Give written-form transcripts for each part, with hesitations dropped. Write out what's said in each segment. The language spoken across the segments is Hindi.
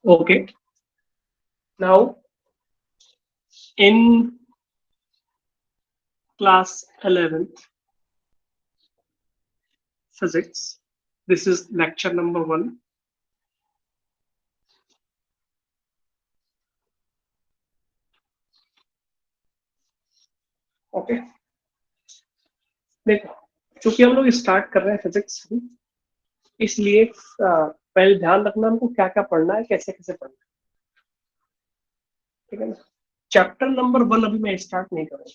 Okay, now in class 11th physics, this is lecture number 1. Okay, देखो, चूंकि हम लोग स्टार्ट कर रहे हैं फिजिक्स, इसलिए पहले ध्यान रखना हमको क्या क्या पढ़ना है, कैसे कैसे पढ़ना है, ठीक है ना। चैप्टर नंबर 1 अभी मैं स्टार्ट नहीं करूंगा।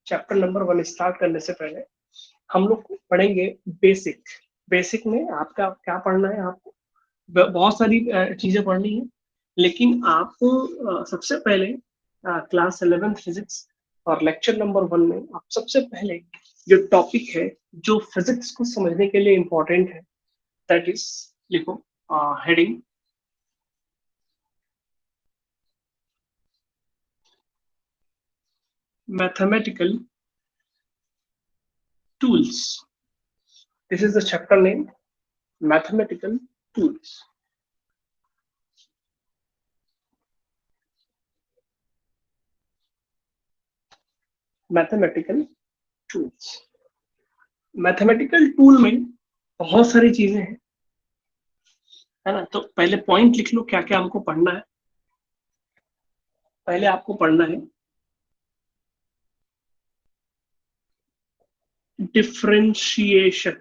चैप्टर नंबर 1 स्टार्ट करने से पहले हम लोग पढ़ेंगे बेसिक। बेसिक में आपका क्या पढ़ना है, आपको बहुत सारी चीजें पढ़नी है, लेकिन आपको सबसे पहले क्लास 11th फिजिक्स और लेक्चर नंबर 1 में आप सबसे पहले जो टॉपिक है, जो फिजिक्स को समझने के लिए इंपॉर्टेंट है, दैट इज, लिखो heading, mathematical tools. This is the chapter name, mathematical tools. Mathematical tools, mathematical tool में बहुत सारी चीजें हैं, है ना। तो पहले पॉइंट लिख लो क्या क्या हमको पढ़ना है। पहले आपको पढ़ना है डिफरेंशिएशन,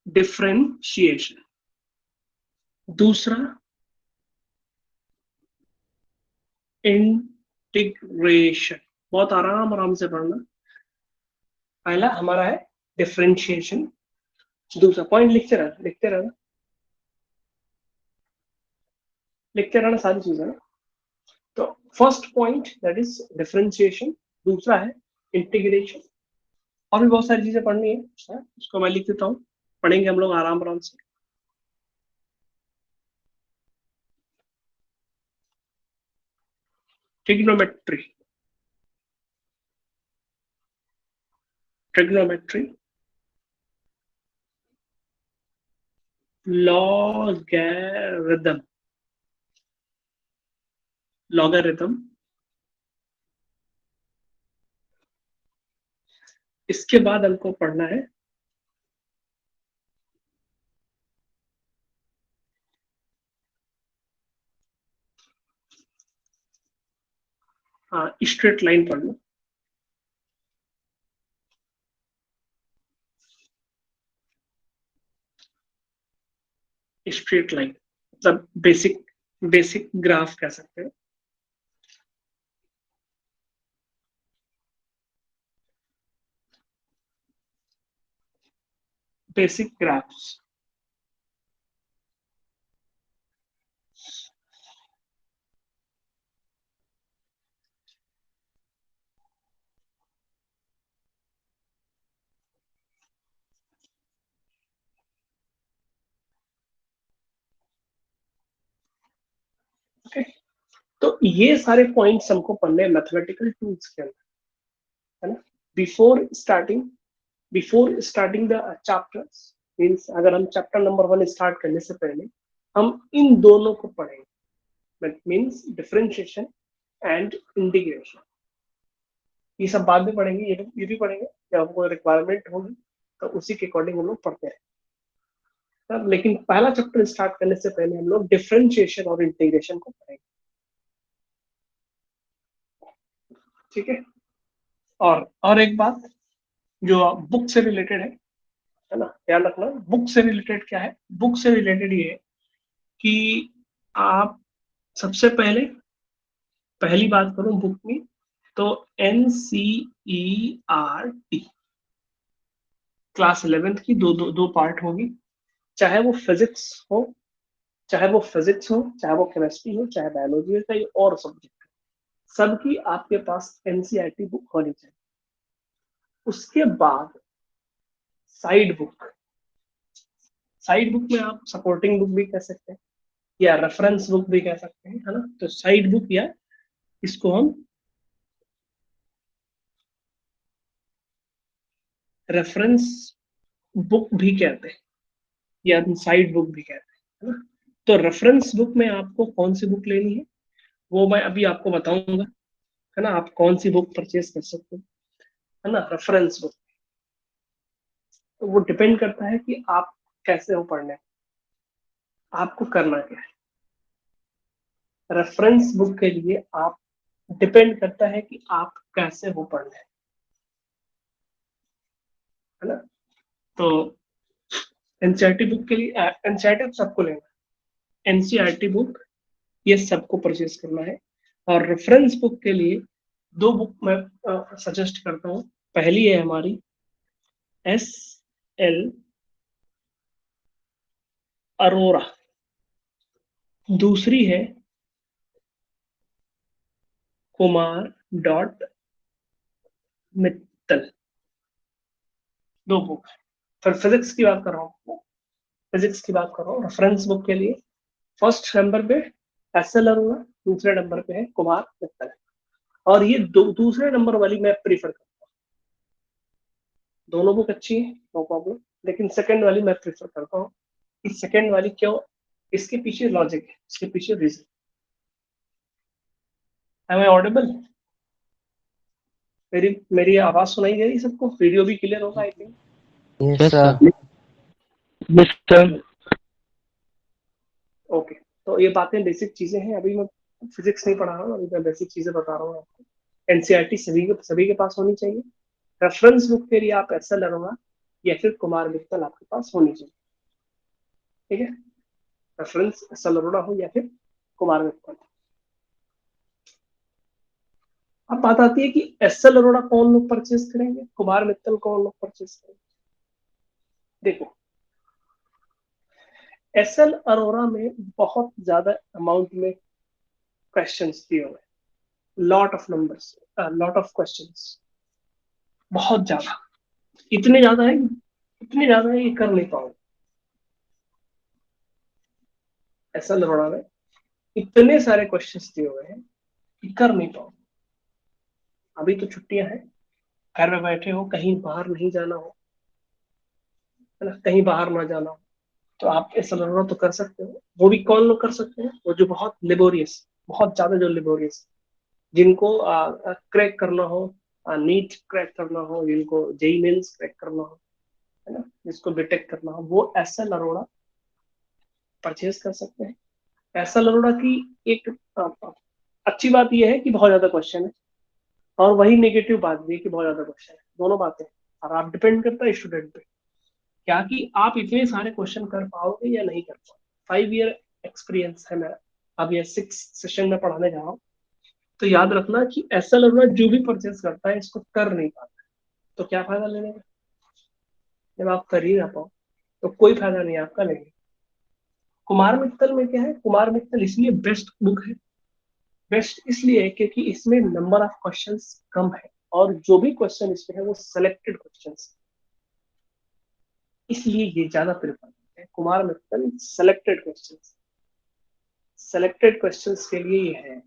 डिफरेंशिएशन। दूसरा इंटीग्रेशन, बहुत आराम आराम से पढ़ना। पहला हमारा है डिफरेंशिएशन, दूसरा पॉइंट लिखते रहना, लिखते रहना, लिखते रहना सारी चीजें ना। तो first point that is differentiation, दूसरा है इंटीग्रेशन, और भी बहुत सारी चीजें पढ़नी है, उसको मैं लिख देता हूँ, पढ़ेंगे हम लोग आराम आराम से। Trigonometry, trigonometry, logarithm, logarithm. इसके बाद हमको पढ़ना है स्ट्रेट लाइन पढ़ना, स्ट्रेट लाइन मतलब बेसिक, बेसिक ग्राफ कह सकते हैं। Basic graphs, okay. तो ये सारे पॉइंट्स हमको पढ़ने हैं मैथमेटिकल टूल्स के अंदर, है ना। Before starting, before starting the chapters, means अगर हम चैप्टर नंबर 1 स्टार्ट करने से पहले हम इन दोनों को पढ़ेंगे, मींस डिफरेंशिएशन एंड इंटीग्रेशन। ये सब बाद में पढ़ेंगे, ये भी पढ़ेंगे जब हमको रिक्वायरमेंट होगी, तो उसी के अकॉर्डिंग हम लोग पढ़ते हैं। लेकिन पहला चैप्टर स्टार्ट करने से पहले हम लोग डिफरेंशिएशन और इंटीग्रेशन को पढ़ेंगे, ठीक है। और एक बात जो बुक से रिलेटेड है ना, ध्यान रखना। बुक से रिलेटेड क्या है, बुक से रिलेटेड ये है कि आप सबसे पहले, पहली बात करूं बुक में, तो NCERT क्लास 11th की दो पार्ट होगी, चाहे वो फिजिक्स हो, चाहे वो फिजिक्स हो, चाहे वो केमिस्ट्री हो, चाहे बायोलॉजी हो, चाहे और सब्जेक्ट, सबकी आपके पास NCERT बुक होनी चाहिए। उसके बाद साइड बुक, साइड बुक में आप सपोर्टिंग बुक भी कह सकते हैं या रेफरेंस बुक भी कह सकते हैं, है ना। तो साइड बुक या इसको हम रेफरेंस बुक भी कहते हैं, या साइड बुक भी कहते हैं, है ना। तो रेफरेंस बुक में आपको कौन सी बुक लेनी है वो मैं अभी आपको बताऊंगा, है ना। आप कौन सी बुक परचेज कर सकते हो, है ना। रेफरेंस बुक तो वो डिपेंड करता है कि आप कैसे हो पढ़ने, आपको करना क्या है। रेफरेंस बुक के लिए आप डिपेंड करता है कि आप कैसे हो पढ़ने, है ना। तो एनसीईआरटी बुक के लिए एनसीईआरटी सबको लेना, एनसीईआरटी बुक ये सबको परचेज करना है। और रेफरेंस बुक के लिए दो बुक मैं सजेस्ट करता हूँ। पहली है हमारी एस एल अरोरा, दूसरी है कुमार डॉट मित्तल। दो बुक है। फिर फिजिक्स की बात कर रहा हूँ, फिजिक्स की बात कर रहा हूँ। रेफरेंस बुक के लिए फर्स्ट नंबर पे एस एल अरोरा, दूसरे नंबर पे है कुमार मित्तल। और ये दूसरे नंबर वाली मैं प्रीफर करता हूँ। दोनों बुक अच्छी है, नो प्रॉब्लम, लेकिन सेकंड वाली मैं प्रीफर करता हूँ। इस सेकंड वाली क्यों, इसके पीछे लॉजिक है, इसके पीछे रीजन। M I audible? मेरी मेरी आवाज सुनाई दे रही सबको? वीडियो भी क्लियर होगा I think. Yes sir. Yes sir. Okay, तो ये बातें बेसिक चीजें हैं। अभी मैं फिजिक्स नहीं पढ़ा रहा हूँ, अभी मैं बेसिक चीजें बता रहा हूँ आपको। एनसीईआरटी सभी के पास होनी चाहिए। रेफरेंस बुक के लिए आप ऐसा लगोगा या फिर कुमार मित्तल आपके पास होनी चाहिए, ठीक है। रेफरेंस ऐसा अरोड़ा हो या फिर कुमार मित्तल। अब बात आती है कि एस एल अरोड़ा कौन लोग परचेज करेंगे, कुमार मित्तल कौन लोग परचेज करेंगे। देखो, एस एल अरोड़ा में बहुत ज्यादा अमाउंट में क्वेश्चंस दिए हुए हैं, lot of numbers, lot of questions, बहुत ज्यादा। इतने ज्यादा है, इतने ज्यादा है ये कर नहीं पाओगे। एस एल अरोड़ा में इतने सारे क्वेश्चंस दिए हुए हैं कि कर नहीं पाओगे। अभी तो छुट्टियां हैं, घर में बैठे हो, कहीं बाहर नहीं जाना हो, है ना, कहीं बाहर ना जाना हो, तो आप ऐसा लर्नर तो कर सकते हो। वो भी कौन लोग कर सकते हैं, वो जो बहुत लेबोरियस, बहुत ज्यादा जो लेबोरियस, जिनको क्रैक करना हो, नीट क्रैक करना हो, जिनको जेई मेंस क्रैक करना हो, है ना, जिसको बीटेक करना हो, वो ऐसा अरोड़ा परचेज कर सकते हैं। ऐसा अरोड़ा की एक अच्छी बात यह है कि बहुत ज्यादा क्वेश्चन है, और वही नेगेटिव बात भी है कि बहुत ज्यादा क्वेश्चन है। दोनों बातें, और आप डिपेंड करता है स्टूडेंट पे, क्या कि आप इतने सारे क्वेश्चन कर पाओगे या नहीं कर पाओगे। 5 ईयर एक्सपीरियंस है मेरा, अब ये 6 सेशन में पढ़ाने जा रहा हूँ। तो याद रखना कि ऐसा लगना जो भी परचेस करता है इसको कर नहीं पाता, तो क्या फायदा लेने का, जब आप कर ही ना पाओ तो कोई फायदा नहीं आपका लेने का। कुमार मित्तल में क्या है, कुमार मित्तल इसलिए बेस्ट बुक है, बेस्ट इसलिए है क्योंकि इसमें नंबर ऑफ क्वेश्चंस कम है, और जो भी क्वेश्चन इसमें है वो सिलेक्टेड क्वेश्चंस, इसलिए ये ज्यादा प्रेफर करते हैं Kumar Mittal. Selected questions, selected questions के लिए ये है।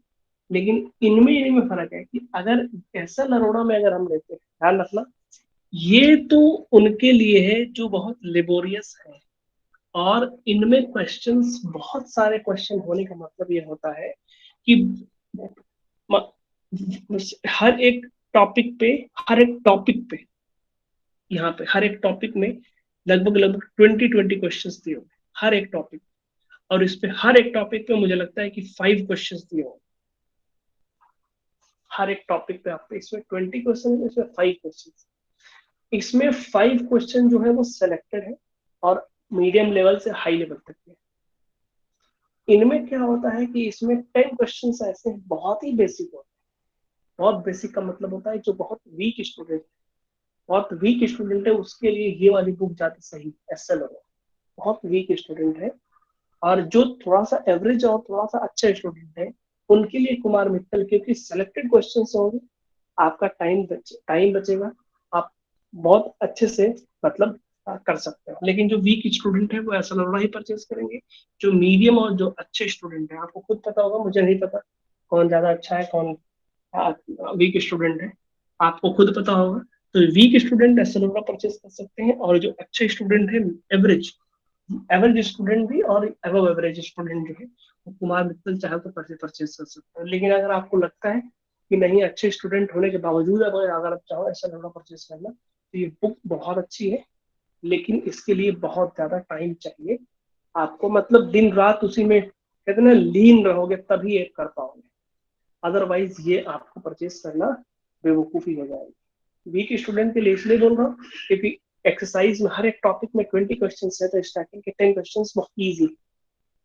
लेकिन इनमें फर्क है कि अगर ऐसा नरोड़ा में अगर हम लेते हैं, ध्यान रखना, ये तो उनके लिए है जो बहुत लेबोरियस है, और इनमें क्वेश्चंस, बहुत सारे क्वेश्चन होने का मतलब ये होता है कि हर एक टॉपिक पे, हर एक टॉपिक पे, यहाँ पे हर एक टॉपिक में लगभग लगभग 20 क्वेश्चन दिए होंगे, हर एक टॉपिक। और इस पे हर एक टॉपिक पे मुझे लगता है कि 5 क्वेश्चन दिए होंगे, हर एक टॉपिक पे आपको। इसमें 20 क्वेश्चन है, इसमें 5 क्वेश्चन। इसमें 5 क्वेश्चन जो है वो सिलेक्टेड है, और मीडियम लेवल से हाई लेवल तक है। इनमें क्या होता है कि इसमें 10 क्वेश्चन ऐसे हैं बहुत ही बेसिक होते हैं। बहुत बेसिक का मतलब होता है जो बहुत वीक स्टूडेंट, बहुत वीक स्टूडेंट है उसके लिए ये वाली बुक ज्यादा सही, एस एल बहुत वीक स्टूडेंट है। और जो थोड़ा सा एवरेज और थोड़ा सा अच्छा स्टूडेंट है उनके लिए कुमार मित्तल, क्योंकि सिलेक्टेड क्वेश्चन होंगे, आपका टाइम बचेगा, आप बहुत अच्छे से मतलब कर सकते हो। लेकिन जो वीक स्टूडेंट है वो ऐसा लौड़ा ही परचेज करेंगे। जो मीडियम और जो अच्छे स्टूडेंट है, आपको खुद पता होगा, मुझे नहीं पता कौन ज्यादा अच्छा है कौन वीक स्टूडेंट है, आपको खुद पता होगा। तो वीक स्टूडेंट ऐसा लौड़ा परचेज कर सकते हैं, और जो अच्छे स्टूडेंट है एवरेज, एवरेज स्टूडेंट भी और अबव एवरेज स्टूडेंट जो है वो कुमार मित्तल चाहे तो परचेज कर सकते हैं। लेकिन अगर आपको लगता है कि नहीं, अच्छे स्टूडेंट होने के बावजूद अगर आप चाहो ऐसा लौड़ा परचेज करना, तो ये बुक बहुत अच्छी है, लेकिन इसके लिए बहुत ज्यादा टाइम चाहिए आपको। मतलब दिन रात उसी में कहते हैं ना, लीन रहोगे तभी ये कर पाओगे, अदरवाइज ये आपको परचेज करना बेवकूफी हो जाएगी। वीक स्टूडेंट के लिए इसलिए बोल रहा हूँ क्योंकि एक्सरसाइज में हर एक टॉपिक में 20 क्वेश्चन है, तो स्टार्टिंग के 10 क्वेश्चन बहुत इजी,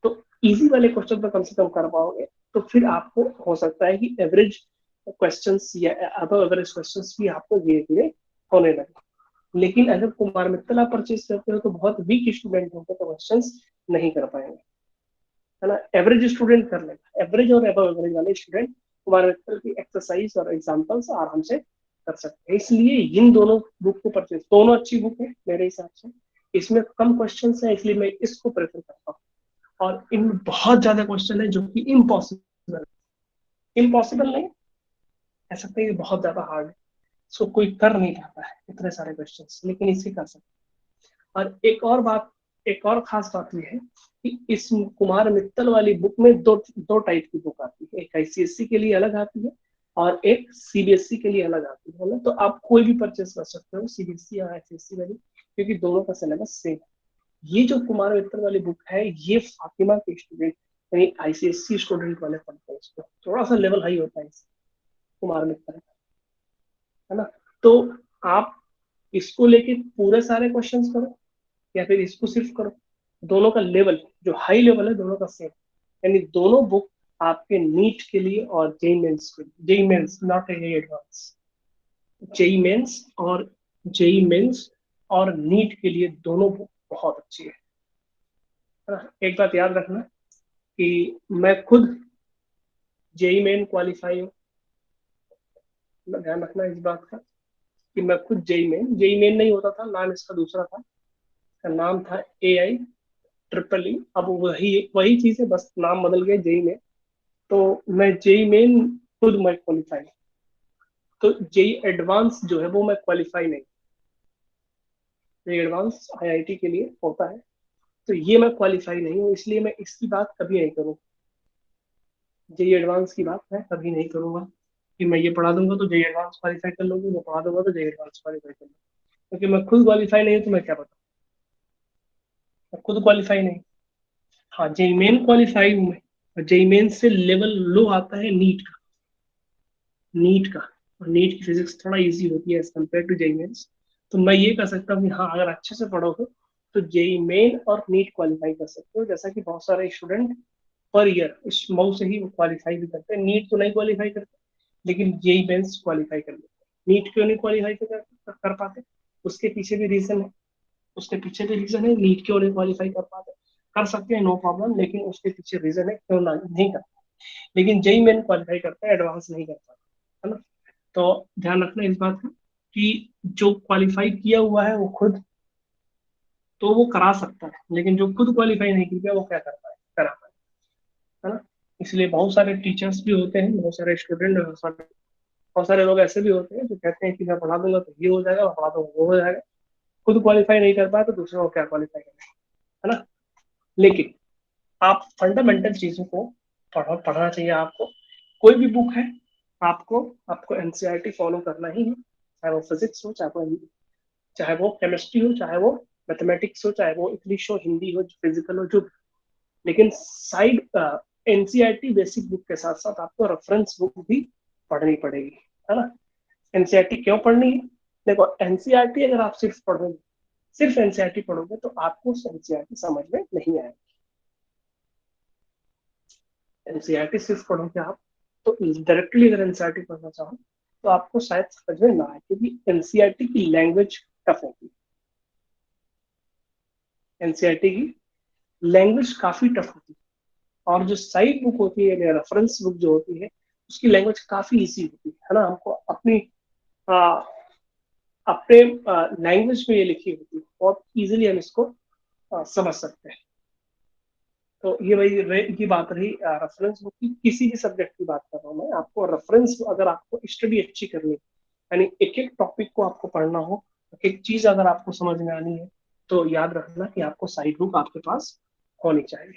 तो इजी वाले क्वेश्चन पर कम से कम कर पाओगे, तो फिर आपको हो सकता है कि एवरेज क्वेश्चंस या अबव एवरेज क्वेश्चंस भी आपको धीरे धीरे होने लगे। लेकिन अगर कुमार मित्तल आप परचेज करते हो तो बहुत वीक स्टूडेंट होंगे तो क्वेश्चंस नहीं कर पाएंगे, है ना। एवरेज स्टूडेंट कर लेगा, एवरेज और अबव एवरेज वाले स्टूडेंट कुमार मित्तल की एक्सरसाइज और एग्जांपल्स आराम से कर सकते हैं। इसलिए इन दोनों बुक को परचेज, दोनों अच्छी बुक है मेरे हिसाब से। इसमें कम क्वेश्चन है इसलिए मैं इसको प्रेफर करता हूँ, और इनमें बहुत ज्यादा क्वेश्चन है जो कि इम्पॉसिबल, इम्पॉसिबल नहीं कह सकते, ये बहुत ज्यादा हार्ड है, इसको कोई कर नहीं पाता है इतने सारे क्वेश्चन, लेकिन इसे कर सकते। और एक और बात, एक और खास बात यह है कि इस कुमार मित्तल वाली बुक में दो दो टाइप की बुक आती है, एक आईसीएससी के लिए अलग आती है और एक सीबीएसई के लिए अलग आती है ना। तो आप कोई भी परचेस कर सकते हो, सीबीएसई या आईसीएससी वाली, क्योंकि दोनों का सिलेबस सेम है। ये जो कुमार मित्तल वाली बुक है, ये फातिमा के स्टूडेंट यानी आईसीएससी स्टूडेंट वाले पढ़ते हैं इसको, थोड़ा सा लेवल हाई होता है इस कुमार मित्तल का, है ना। तो आप इसको लेके पूरे सारे क्वेश्चंस करो या फिर इसको सिर्फ करो, दोनों का लेवल जो हाई लेवल है दोनों का सेम, यानी दोनों बुक आपके नीट के लिए और जेई मेंस के लिए, JEE Mains not JEE advance, JEE Mains और जेई मेंस और नीट के लिए दोनों बुक बहुत अच्छी है ना। एक बात याद रखना कि मैं खुद जेई मेन क्वालिफाई हूँ, ध्यान रखना इस बात का कि मैं खुद जेई मेन नहीं होता था, नाम इसका दूसरा था, इसका नाम था AI ट्रिपल ई, अब वही वही चीज है, बस नाम बदल गया जेई में। तो मैं जेई मेन खुद मैं क्वालिफाई, तो जेई एडवांस जो है वो मैं क्वालिफाई नहीं, जेई एडवांस आईआईटी के लिए होता है, तो ये मैं क्वालिफाई नहीं हूँ, इसलिए मैं इसकी बात कभी नहीं करूँ, जेई एडवांस की बात मैं कभी नहीं करूंगा कि मैं ये पढ़ा दूंगा तो जेई एडवांस क्वालिफाई कर लोगे, मैं पढ़ा दूंगा तो जेई एडवांस क्वालिफाई कर लोगे, क्योंकि मैं खुद क्वालिफाई नहीं हूँ तो मैं क्या बताऊँ, मैं खुद क्वालिफाई नहीं। हाँ, जेई मेन क्वालिफाई हूँ मैं, जेई मेन से लेवल लो आता है नीट का, नीट का, और नीट की फिजिक्स थोड़ा इजी होती है as compare to JEE Mains. तो मैं ये कह सकता हूँ कि हाँ, अगर अच्छे से पढ़ोगे तो जेई मेन और नीट क्वालिफाई कर सकते हो, जैसा कि बहुत सारे स्टूडेंट पर ईयर इस मऊ से ही क्वालिफाई भी करते हैं, नीट तो नहीं क्वालिफाई करते लेकिन जेई मेंस क्वालिफाई कर लेते हैं। नीट क्यों नहीं क्वालिफाई कर पाते, उसके पीछे भी रीजन है, उसके पीछे भी रीजन है, नीट क्यों नहीं क्वालिफाई कर पाते, कर सकते हैं नो प्रॉब्लम, लेकिन उसके पीछे रीजन है क्यों नहीं कर, लेकिन जेई मेन क्वालिफाई करता है, एडवांस नहीं कर पाता, है ना। तो ध्यान रखना इस बात का कि जो क्वालिफाई किया हुआ है वो खुद तो वो करा सकता है, लेकिन जो खुद क्वालिफाई नहीं किया वो क्या कर पाए, करा पाए, है ना। इसलिए बहुत सारे टीचर्स भी होते हैं, बहुत सारे स्टूडेंट, बहुत सारे लोग ऐसे भी होते हैं जो कहते हैं कि मैं पढ़ा दूंगा तो ये हो जाएगा, मैं पढ़ा दूंगा वो हो जाएगा, खुद क्वालिफाई नहीं कर पाए तो दूसरों को क्या क्वालिफाई करें, है ना। लेकिन आप फंडामेंटल चीजों को पढ़ना चाहिए आपको। कोई भी बुक है, आपको आपको एनसीईआरटी फॉलो करना ही है, चाहे वो फिजिक्स हो, चाहे वो केमिस्ट्री हो, चाहे वो मैथमेटिक्स हो, चाहे वो इंग्लिश हो, हिंदी हो, फिजिकल हो, जो, लेकिन साइड एनसीईआरटी बेसिक बुक के साथ साथ आपको रेफरेंस बुक भी पढ़नी पड़ेगी, है ना। एनसीईआरटी क्यों पढ़नी है, देखो एनसीईआरटी अगर आप सिर्फ पढ़ोगे, सिर्फ एनसीईआरटी पढ़ोगे तो आपको एनसीईआरटी समझ में नहीं आएगी। एनसीईआरटी सिर्फ पढ़ोगे आप तो डायरेक्टली अगर एनसीईआरटी पढ़ना चाहो तो आपको शायद समझ में ना आए, क्योंकि एनसीईआरटी की लैंग्वेज टफ होती है, एनसीईआरटी की लैंग्वेज काफी टफ होती है, और जो साइड बुक होती है या रेफरेंस बुक जो होती है उसकी लैंग्वेज काफी इजी होती है ना, हमको अपनी आ, अपने लैंग्वेज में ये लिखी होती है, बहुत इजीली हम इसको समझ सकते हैं। तो ये वही की बात रही रेफरेंस बुक की, किसी भी सब्जेक्ट की बात कर रहा हूँ मैं, आपको रेफरेंस अगर आपको स्टडी अच्छी करनी है, यानी एक एक टॉपिक को आपको पढ़ना हो, एक एक चीज अगर आपको समझ में आनी है, तो याद रखना कि आपको साइड बुक आपके पास होनी चाहिए,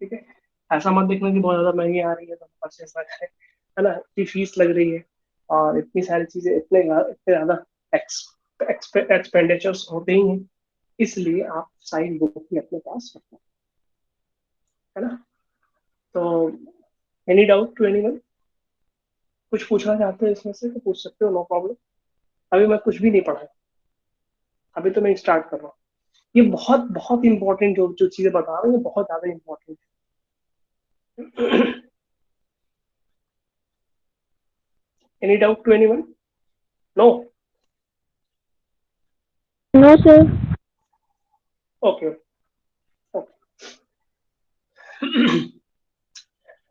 ठीक है। ऐसा मत देखना कि बहुत ज्यादा महंगी आ रही है तो परचेस ना करें, है ना, इतनी फीस लग रही है और इतनी सारी चीजें, इतने ज्यादा एक्सपेंडिचर्स होते ही हैं, इसलिए आप साइड बुक ही अपने पास रखना, है ना। तो एनी डाउट टू एनीवन, कुछ पूछना चाहते हो इसमें से तो पूछ सकते हो, नो प्रॉब्लम। अभी मैं कुछ भी नहीं पढ़ा है, अभी तो मैं स्टार्ट कर रहा हूँ। ये बहुत बहुत इंपॉर्टेंट जो जो चीजें बता रहा हूँ, ये बहुत ज्यादा इंपॉर्टेंट है। Any doubt to anyone? No? No, sir. Okay okay.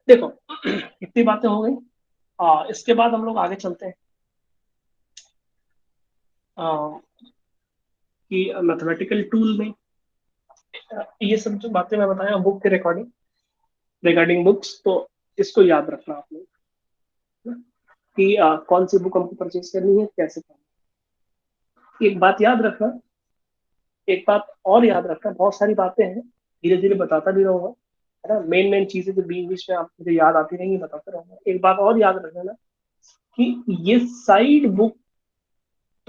देखो, इतनी बातें हो गई। इसके बाद हम लोग आगे चलते हैं आ, कि मैथमेटिकल टूल में ये सब जो बातें मैं बताया बुक के रिकॉर्डिंग रिगार्डिंग बुक्स, तो इसको याद रखना आप लोग, है ना? कि कौन सी बुक हमको परचेज करनी है, कैसे करना है। एक बात याद रखना, एक बात और याद रखना, बहुत सारी बातें हैं, धीरे धीरे बताता भी रहूंगा, है ना। मेन मेन चीजें जो बीच बीच में आप मुझे याद आती रहेंगी बताते रहूंगा। एक बात और याद रखना ना, कि ये साइड बुक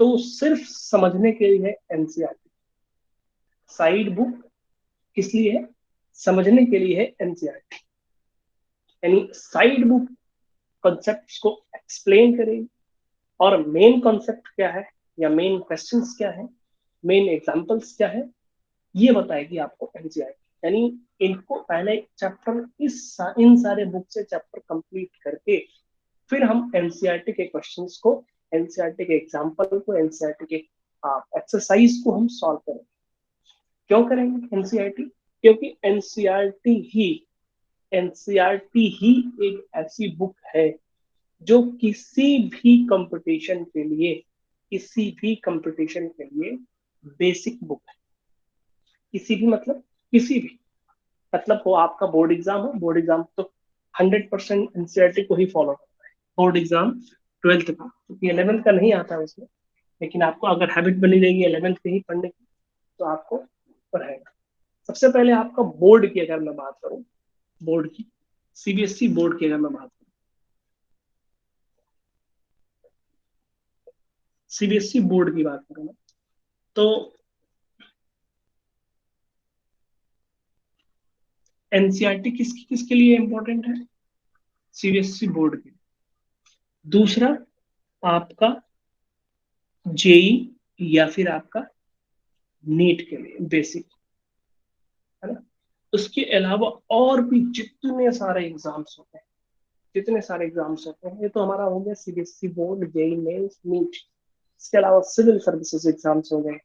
तो सिर्फ समझने के लिए है एनसीईआरटी। साइड बुक किस लिए है? समझने के लिए है एनसीईआरटी। यानी साइड बुक कॉन्सेप्ट्स को एक्सप्लेन करेगी, और मेन कॉन्सेप्ट क्या है या मेन क्वेश्चंस क्या है, मेन एग्जांपल्स क्या है, ये बताएगी आपको एनसीईआरटी। यानी इनको पहले चैप्टर इन सारे बुक से चैप्टर कंप्लीट करके फिर हम एनसीईआरटी के क्वेश्चंस को, एनसीईआरटी के एग्जांपल को, एनसीईआरटी के एक्सरसाइज को हम सॉल्व करेंगे। क्यों करेंगे एनसीईआरटी? क्योंकि एनसीईआरटी ही एक ऐसी बुक है जो किसी भी कंपटीशन के लिए बेसिक बुक है। किसी भी मतलब किसी भी मतलब हो, आपका बोर्ड एग्जाम हो, बोर्ड एग्जाम तो 100% एनसीईआरटी को ही फॉलो करता है। बोर्ड एग्जाम 12th का, क्योंकि 11th का नहीं आता है उसमें, लेकिन आपको अगर हैबिट बनी रहेगी 11th के ही पढ़ने की, तो आपको पढ़ेगा। सबसे पहले आपका बोर्ड की अगर मैं बात करूं, बोर्ड की, सीबीएसई बोर्ड की अगर मैं बात करूं, सीबीएसई बोर्ड की बात करूं मैं, तो एनसीईआरटी किसकी किसके लिए इंपॉर्टेंट है? सीबीएसई बोर्ड के लिए। दूसरा, आपका जेई या फिर आपका नीट के लिए बेसिक, है ना। उसके अलावा और भी जितने सारे एग्जाम्स होते हैं, जितने सारे एग्जाम्स होते हैं, ये तो हमारा हो गया CBSE board, JEE Mains, NEET. इसके अलावा सिविल सर्विसेज एग्जाम्स हो गए,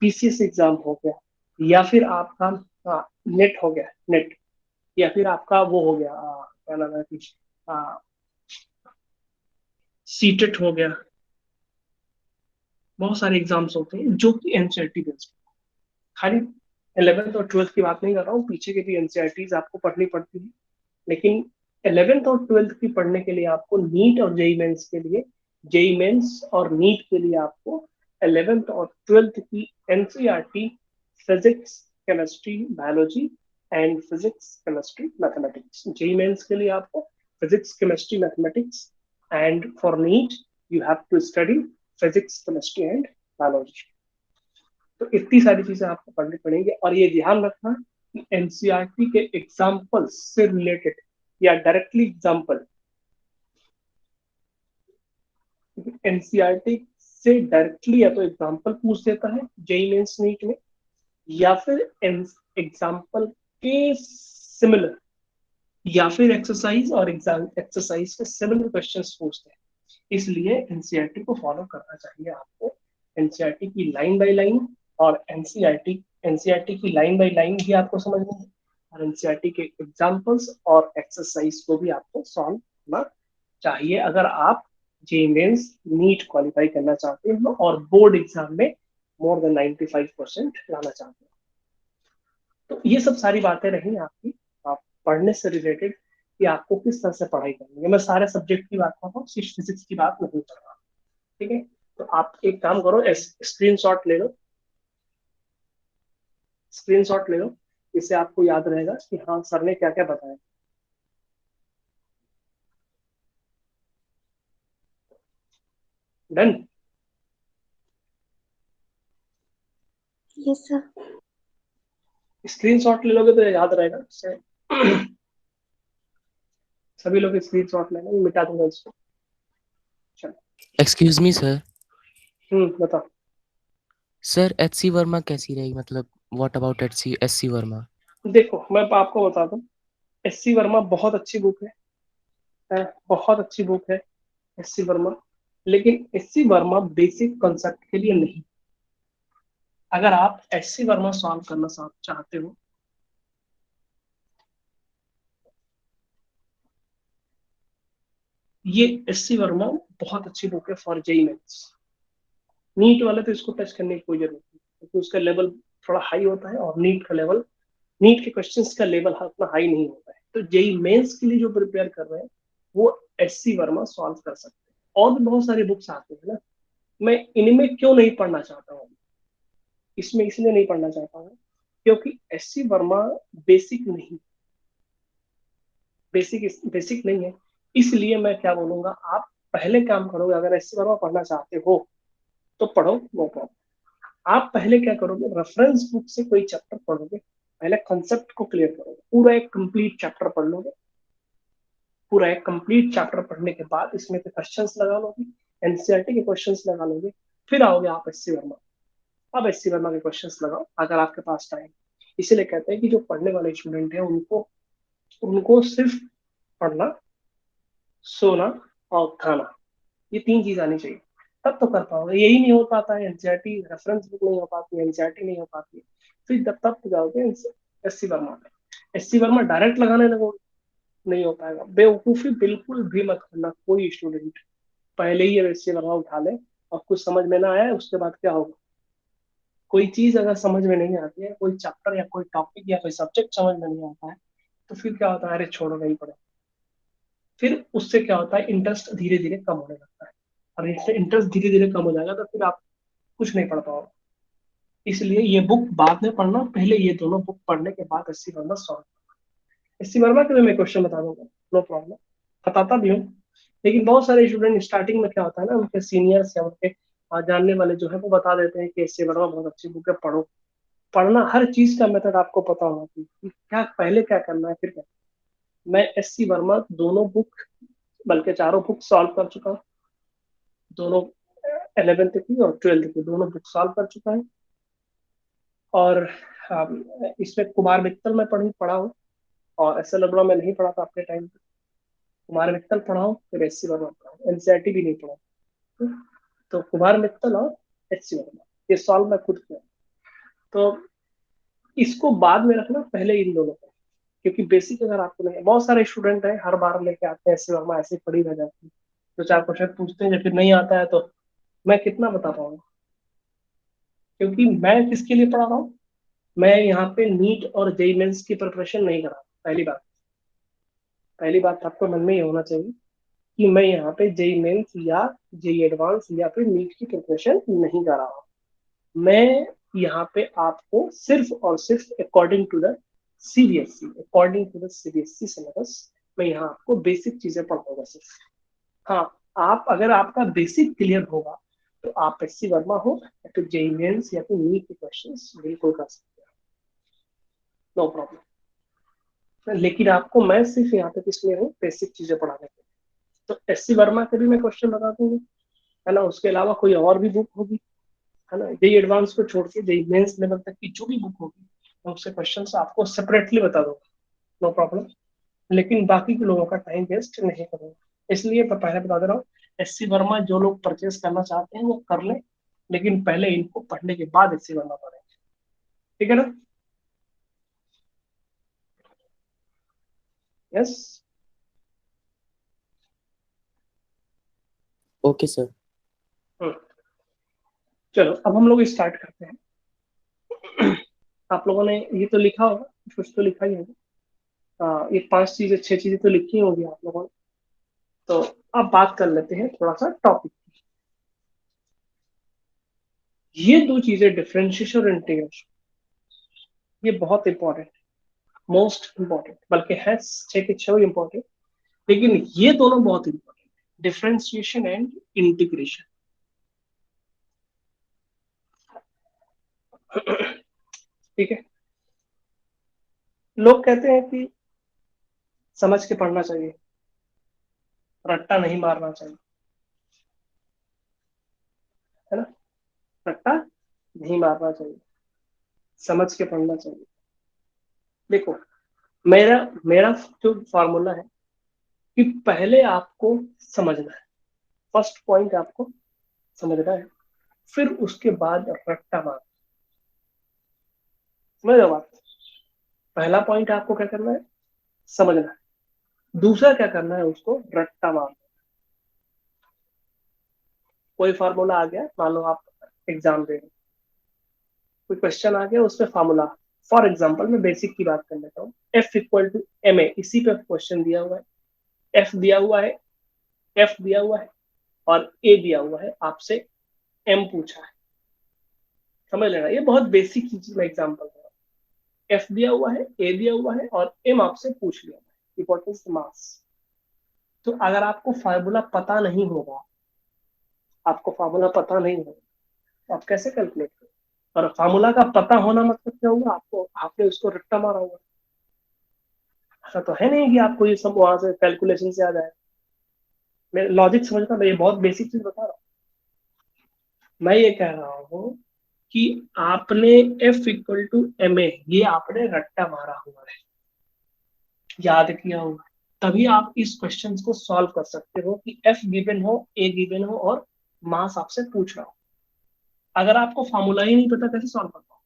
पीसीएस एग्जाम हो गया, या फिर आपका नेट हो गया, नेट, या फिर आपका वो हो गया, क्या नाम है कुछ, सीटेट हो गया। बहुत सारे एग्जाम्स होते हैं जो कि एनसीईआरटी बेस्ड। खाली 11th और 12th की बात नहीं कर रहा हूँ, पीछे के भी एनसीईआरटीज आपको पढ़नी पड़ती है, लेकिन 11th और 12th की पढ़ने के लिए आपको नीट और जेई मेंस के लिए, जेई मेंस और नीट के लिए आपको 11th और 12th की NCERT, physics, chemistry, biology and physics, chemistry, mathematics. JEE mains के लिए आपको physics, chemistry, mathematics, and for NEET you have to study physics, chemistry and biology. तो इतनी सारी चीजें आपको पढ़नी पड़ेंगी, और ये ध्यान रखना कि एनसीईआरटी के एग्जाम्पल से रिलेटेड या डायरेक्टली एग्जाम्पल, एनसीईआरटी से डायरेक्टली या तो एग्जाम्पल पूछ देता है जेई मेंस नीट में, या फिर एग्जाम्पल के सिमिलर, या फिर एक्सरसाइज और एग्जाम एक्सरसाइज के सिमिलर क्वेश्चंस पूछते हैं। इसलिए एनसीईआरटी को फॉलो करना चाहिए आपको, एनसीईआरटी की लाइन बाय लाइन, और एनसीईआरटी की लाइन बाय लाइन भी आपको समझनी है, और एनसीईआरटी के एग्जांपल्स और एक्सरसाइज को भी आपको सॉल्व करना चाहिए, अगर आप जे मेंस नीट क्वालिफाई करना चाहते हो और बोर्ड एग्जाम में मोर देन 95% लाना चाहते हो। तो ये सब सारी बातें रही आपकी, आप पढ़ने से रिलेटेड, कि आपको किस तरह से पढ़ाई करनी है। मैं सारे सब्जेक्ट की बात कर रहा हूँ, सिर्फ फिजिक्स की बात नहीं कर रहा, ठीक है। तो आप एक काम करो, स्क्रीन शॉट ले लो, स्क्रीनशॉट ले लो, इससे आपको याद रहेगा कि हाँ सर ने क्या क्या बताया। डन। Yes sir. स्क्रीनशॉट ले लोगे तो याद रहेगा इससे। सभी लोग स्क्रीनशॉट लेना, मिटा दूंगा इसको। चलो एक्सक्यूज मी सर। बताओ। सर एचसी वर्मा कैसी रही, मतलब व्हाट अबाउट एचसी वर्मा? देखो मैं आपको बता दूं, एस सी वर्मा बहुत अच्छी बुक बहुत अच्छी बुक है एस सी वर्मा। लेकिन S C Verma basic concept के लिए नहीं। अगर आप एस सी वर्मा सॉल्व करना चाहते हो, ये एस सी वर्मा बहुत अच्छी बुक है फॉर जेई मेंस। नीट वाले तो इसको टच करने की कोई जरूरत नहीं, क्योंकि उसका लेवल थोड़ा हाई होता है, और नीट के क्वेश्चंस का लेवल उतना हाई नहीं होता है। तो जेई मेंस के लिए जो प्रिपेयर कर रहे हैं वो एस सी वर्मा सॉल्व कर सकते हैं। और भी बहुत सारी बुक्स आती है ना, मैं इनमें क्यों नहीं पढ़ना चाहता हूँ, इसमें इसलिए नहीं पढ़ना चाहता हूँ क्योंकि एस सी वर्मा बेसिक नहीं, बेसिक नहीं है। इसलिए मैं क्या बोलूंगा, आप पहले काम करोगे, अगर एस सी वर्मा पढ़ना चाहते हो तो पढ़ो, नो प्रॉब्लम। आप पहले क्या करोगे, रेफरेंस बुक से कोई चैप्टर पढ़ोगे, पहले कंसेप्ट को क्लियर करोगे, पूरा एक कंप्लीट चैप्टर पढ़ लोगे। पूरा एक कंप्लीट चैप्टर पढ़ने के बाद इसमें के क्वेश्चंस लगा लोगे, एनसीईआरटी के क्वेश्चंस लगा लोगे, फिर आओगे आप एस सी वर्मा। अब एस सी वर्मा के क्वेश्चंस लगाओ अगर आपके पास टाइम। इसीलिए कहते हैं कि जो पढ़ने वाले स्टूडेंट हैं उनको उनको सिर्फ पढ़ना, सोना और खाना, ये 3 चीज आनी चाहिए, तब तो कर पाओगे। यही नहीं हो पाता है, एनसीईआरटी रेफरेंस बुक नहीं हो पाती है, एनसीईआरटी नहीं हो पाती है, फिर तब तो जाओगे एस सी वर्मा पे। एस सी वर्मा डायरेक्ट लगाने लगोगे, नहीं हो पाएगा। बेवकूफी बिल्कुल भी मत करना कोई स्टूडेंट। पहले ही एस सी वर्मा उठा ले और कुछ समझ में ना आया, उसके बाद क्या होगा, कोई चीज अगर समझ में नहीं आती है, कोई चैप्टर या कोई टॉपिक या कोई सब्जेक्ट समझ में नहीं आता है, तो फिर क्या होता है, अरे छोड़ो नहीं पढ़ो। फिर उससे क्या होता है, इंटरेस्ट धीरे धीरे कम होने लगता है, और इससे इंटरेस्ट धीरे धीरे कम हो जाएगा तो फिर आप कुछ नहीं पढ़ पाओगे। इसलिए ये बुक बाद में पढ़ना, पहले ये दोनों बुक पढ़ने के बाद S C Verma solve. S C Verma के भी मैं क्वेश्चन बता दूंगा, नो प्रॉब्लम, बताता भी हूँ। लेकिन बहुत सारे स्टूडेंट स्टार्टिंग में क्या होता है ना, उनके सीनियर्स या उनके जानने वाले जो है वो बता देते हैं कि एस सी वर्मा बहुत अच्छी बुक है, पढ़ो। पढ़ना, हर चीज का मेथड आपको पता होना चाहिए कि क्या पहले क्या करना है, फिर क्या। मैं एस सी वर्मा दोनों बुक, बल्कि चारों बुक सॉल्व कर चुका हूँ। दोनों 11th की और 12th की दोनों बुक सॉल्व कर चुका है। और इसमें कुमार मित्तल में पढ़ा हूँ, और एस एल अरोड़ा में नहीं पढ़ा था अपने टाइम पे। कुमार मित्तल पढ़ा हूँ, फिर एस सी वर्मा पढ़ा हूँ, एनसीईआरटी भी नहीं पढ़ा। तो कुमार मित्तल और एस सी वर्मा ये सॉल्व मैं खुद किया। तो इसको बाद में रखना, पहले इन दोनों को, क्योंकि बेसिक अगर आपको नहीं, बहुत सारे स्टूडेंट हैं हर बार लेके आते हैं एस सी वर्मा, ऐसे पढ़ी रह जाती है, तो 4 क्वेश्चन पूछते हैं, जब फिर नहीं आता है तो मैं कितना बता पाऊंगा। क्योंकि मैं किसके लिए पढ़ा रहा हूँ, मैं यहाँ पे नीट और जेई मेंस की प्रिपरेशन नहीं कर रहा। पहली बात आपको मन में ये होना चाहिए कि मैं यहाँ पे जेई मेंस या जेई एडवांस या फिर नीट की प्रिपरेशन नहीं कर रहा हूँ। मैं यहाँ पे आपको सिर्फ और सिर्फ according to the CBSE syllabus, मैं यहाँ आपको बेसिक चीजें पढ़ाऊंगा सिर्फ। हाँ, आप अगर आपका बेसिक क्लियर होगा तो आप एस सी वर्मा हो या फिर जेई मेंस या फिर नीट के क्वेश्चंस बिल्कुल कर सकते हैं, नो प्रॉब्लम। लेकिन आपको मैं सिर्फ यहाँ पे किस लिए हूँ, बेसिक चीजें पढ़ाने के लिए। तो एस सी वर्मा के भी मैं क्वेश्चन बता दूंगी, है ना। उसके अलावा कोई और भी बुक होगी, है ना, जेई एडवांस को छोड़ के जेई मेंस लेवल तक की जो भी बुक होगी, मैं उससे क्वेश्चन आपको सेपरेटली बता दूंगा, नो प्रॉब्लम। लेकिन बाकी के लोगों का टाइम वेस्ट नहीं करूंगा, इसलिए मैं पहले बता दे रहा हूँ, एस सी वर्मा जो लोग परचेस करना चाहते हैं वो कर लें, लेकिन पहले इनको पढ़ने के बाद एस सी वर्मा पढ़ेंगे, ठीक है ना। Yes, okay sir. चलो अब हम लोग स्टार्ट करते हैं। आप लोगों ने ये तो लिखा होगा, कुछ तो लिखा ही होगा। ये 5 चीजें 6 चीजें तो लिखी होंगी आप लोगों ने। तो अब बात कर लेते हैं थोड़ा सा टॉपिक। ये 2 चीजें, डिफरेंशिएशन और इंटीग्रेशन, ये बहुत इंपॉर्टेंट, मोस्ट इंपॉर्टेंट, बल्कि है 6 के 6 इंपॉर्टेंट, लेकिन ये दोनों बहुत इंपॉर्टेंट, डिफरेंशिएशन एंड इंटीग्रेशन। ठीक है, लोग कहते हैं कि समझ के पढ़ना चाहिए, रट्टा नहीं मारना चाहिए, है ना, रट्टा नहीं मारना चाहिए, समझ के पढ़ना चाहिए। देखो, मेरा मेरा जो फॉर्मूला है कि पहले आपको समझना है, फर्स्ट पॉइंट आपको समझना है, फिर उसके बाद रट्टा मारना। समझ रहे हो बात? पहला पॉइंट आपको क्या करना है, समझना है, दूसरा क्या करना है, उसको रट्टा मारना। कोई फार्मूला आ गया, मान लो आप एग्जाम दे रहे हो, कोई क्वेश्चन आ गया, उसमें फार्मूला, फॉर एग्जांपल मैं बेसिक की बात कर लेता हूँ, F equal to M A, इसी पे क्वेश्चन दिया हुआ है, F दिया हुआ है, F दिया हुआ है और A दिया हुआ है, आपसे M पूछा है। समझ लेना, ये बहुत बेसिक चीज मैं एग्जांपल दे रहा हूँ, F दिया हुआ है, A दिया हुआ है और M आपसे पूछ लिया है, इंपॉर्टेंस मास। तो अगर आपको फार्मूला पता नहीं होगा, आपको फार्मूला पता नहीं होगा, तो आप कैसे कैलकुलेट करोगे? और फार्मूला का पता होना मतलब क्या होगा, आपको, आपने उसको रट्टा मारा होगा। ऐसा तो है नहीं कि आपको ये सब वहां से कैलकुलेशन से आ जाए। मैं लॉजिक समझता, मैं ये बहुत बेसिक चीज बता रहा हूँ। मैं ये कह रहा हूँ कि आपने F equal to M A, ये आपने रट्टा मारा हुआ है, याद किया हुआ है, तभी आप इस क्वेश्चन को सॉल्व कर सकते हो कि F गिवन हो, A गिवन हो और मास आपसे पूछ रहा हो। अगर आपको फॉर्मूला ही नहीं पता, कैसे सॉल्व कर पाओ?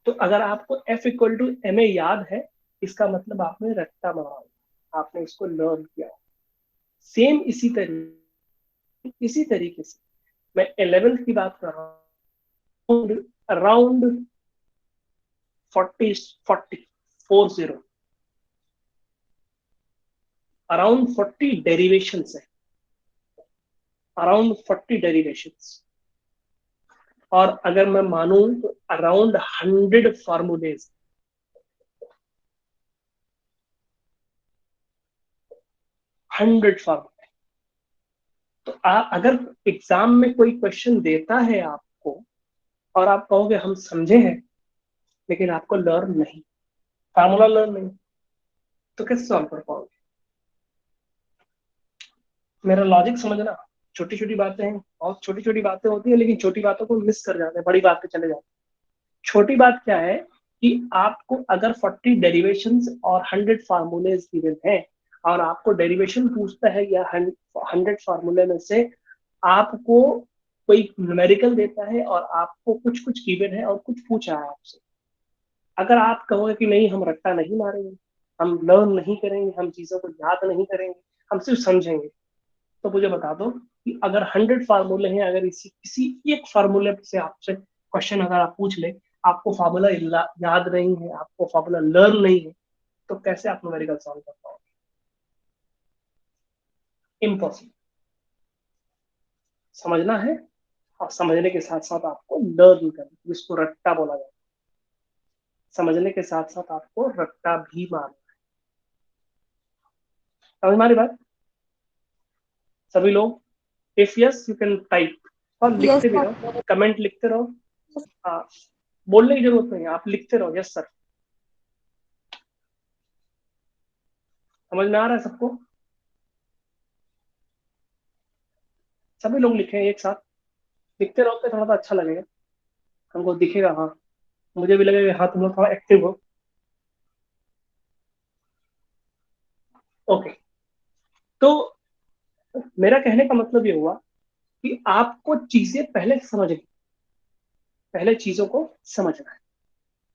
तो अगर आपको F equal to M A याद है, इसका मतलब आपने रट्टा मारा होगा, आपने इसको लर्न किया। सेम इसी तरीके से मैं 11th की बात कर रहा हूँ, अराउंड 40 अराउंड 40 डेरिवेशंस है, अराउंड 40 डेरिवेशंस, और अगर मैं मानूं तो अराउंड 100 फॉर्मूलेज, 100 फॉर्मूले। तो अगर एग्जाम में कोई क्वेश्चन देता है आपको और आप कहोगे हम समझे हैं, लेकिन आपको लर्न नहीं, फार्मूला लर्न नहीं, तो कैसे सॉल्व कर पाओगे? मेरा लॉजिक समझना, छोटी छोटी बातें हैं, बहुत छोटी छोटी बातें होती है, लेकिन छोटी बातों को मिस कर जाते हैं, बड़ी बात पे चले जाते हैं। छोटी बात क्या है कि आपको अगर 40 डेरिवेशंस और 100 फार्मूलेज गिवन है, और आपको डेरिवेशन पूछता है या 100 फार्मूले में से आपको कोई न्यूमेरिकल देता है और आपको कुछ कुछ गिवन है और कुछ पूछा है आपसे, अगर आप कहोगे कि नहीं हम रट्टा नहीं मारेंगे, हम लर्न नहीं करेंगे, हम चीजों को याद नहीं करेंगे, हम सिर्फ समझेंगे, तो मुझे बता दो कि अगर 100 फार्मूले हैं, अगर इसी किसी एक फार्मूले से आपसे क्वेश्चन अगर आप पूछ ले, आपको फार्मूला याद नहीं है, आपको फार्मूला लर्न नहीं है, तो कैसे आप न्यूमेरिकल सॉल्व कर पाओगे? इम्पॉसिबल। समझना है, और समझने के साथ साथ आपको लर्न करना, जिसको रट्टा बोला जाता है। समझने के साथ साथ आपको रट्टा भी मारना। समझ मारी बात? सभी लोग if yes you can type, और Yes, लिखते भी sir. रहो, कमेंट लिखते रहो। हाँ, बोलने की जरूरत नहीं है, आप लिखते रहो यस सर। समझ में आ रहा है सबको? सभी लोग लिखें एक साथ, लिखते रहोगे थोड़ा सा अच्छा लगेगा, हमको दिखेगा, हाँ, मुझे भी लगेगा हाँ तुम लोग थोड़ा एक्टिव हो। ओके, तो मेरा कहने का मतलब ये हुआ कि आपको चीजें पहले समझनी, पहले चीजों को समझना है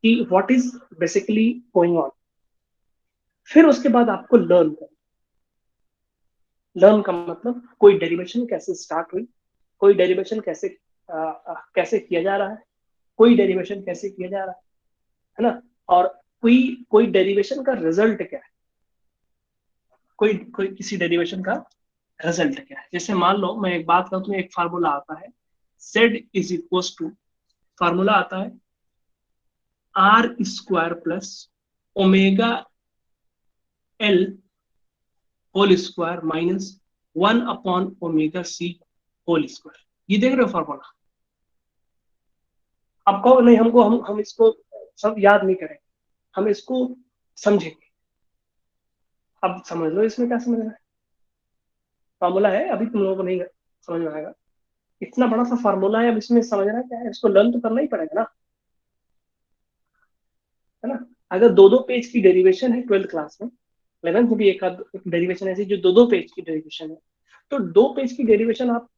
कि what is basically going on, फिर उसके बाद आपको लर्न करना। लर्न का मतलब कोई डेरिवेशन कैसे स्टार्ट हुई, कोई डेरिवेशन कैसे किया जा रहा है, कोई डेरिवेशन कैसे किया जा रहा है ना, और कोई कोई डेरिवेशन का रिजल्ट क्या है, कोई कोई किसी डेरिवेशन का रिजल्ट क्या है। जैसे मान लो मैं एक बात करता हूँ, एक फार्मूला आता है z is equal to, formula आता है R square plus omega L whole square minus 1/ओमेगा c होल स्क्वायर। ये देख रहे हो फॉर्मूला? आप कहो नहीं हमको हम इसको सब याद नहीं करेंगे, हम इसको समझेंगे। अब समझ लो इसमें क्या समझना है। फार्मूला है, अभी तुम लोगों को नहीं समझ में आएगा, इतना बड़ा सा फार्मूला है, अब इसमें समझना क्या है, इसको लर्न तो करना ही पड़ेगा ना, है ना। अगर दो दो पेज की डेरिवेशन है 12th क्लास में, 11th में भी एक डेरिवेशन ऐसी जो दो दो पेज की डेरिवेशन है, तो 2 पेज की डेरिवेशन आप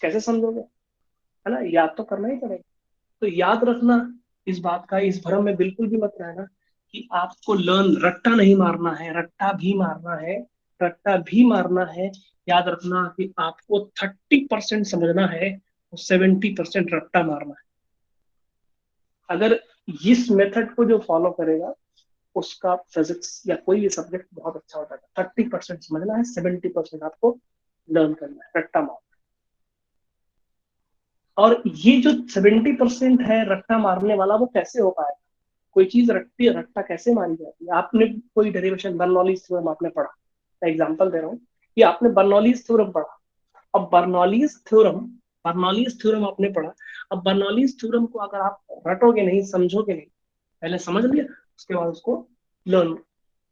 कैसे समझोगे, है ना, याद तो करना ही पड़ेगा। तो याद रखना इस बात का, इस भ्रम में बिल्कुल भी मत रहना कि आपको लर्न रट्टा नहीं मारना है, रट्टा भी मारना है, रट्टा भी मारना है। याद रखना कि आपको 30% समझना है और 70% रट्टा मारना है। अगर इस मेथड को जो फॉलो करेगा उसका फिजिक्स या कोई भी सब्जेक्ट बहुत अच्छा हो जाएगा। 30% समझना है, 70% आपको लर्न करना है, रट्टा मारना। और ये जो 70% है रट्टा मारने वाला, वो कैसे हो पाएगा? कोई चीज रट्टा कैसे मारी जाती है? आपने कोई डेरिवेशन बर्नौलीज थ्योरम आपने पढ़ा, मैं एग्जांपल दे रहा हूँ कि आपने बर्नौलीज थ्योरम पढ़ा। अब बर्नौलीज थ्योरम आपने पढ़ा। अब बर्नौलीज थ्योरम को अगर आप रटोगे नहीं, समझोगे नहीं, पहले समझ लिया, उसके बाद उसको लर्न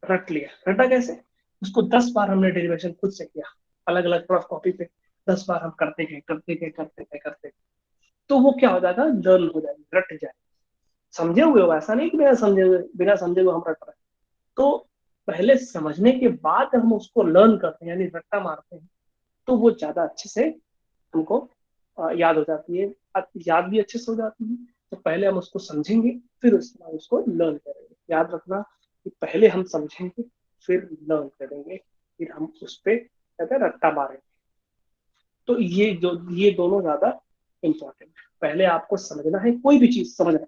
रट लिया। रटा कैसे? उसको 10 बार हमने डेरिवेशन खुद से किया, अलग अलग रफ कॉपी पे 10 बार हम करते गए, तो वो क्या हो जाएगा, लर्न हो जाएगी, रट जाएगा। समझे हुए हो, ऐसा नहीं कि बिना समझे हुए हम रट रहे हैं। तो पहले समझने के बाद हम उसको लर्न करते हैं, यानी रट्टा मारते हैं, तो वो ज्यादा अच्छे से हमको याद हो जाती है, याद भी अच्छे से हो जाती है। तो पहले हम उसको समझेंगे, फिर उसके बाद उसको लर्न करेंगे। याद रखना कि पहले हम समझेंगे, फिर लर्न करेंगे, फिर हम उस पर कहते हैं रट्टा मारेंगे। तो ये दोनों ज्यादा इंपॉर्टेंट है। पहले आपको समझना है, कोई भी चीज समझना है,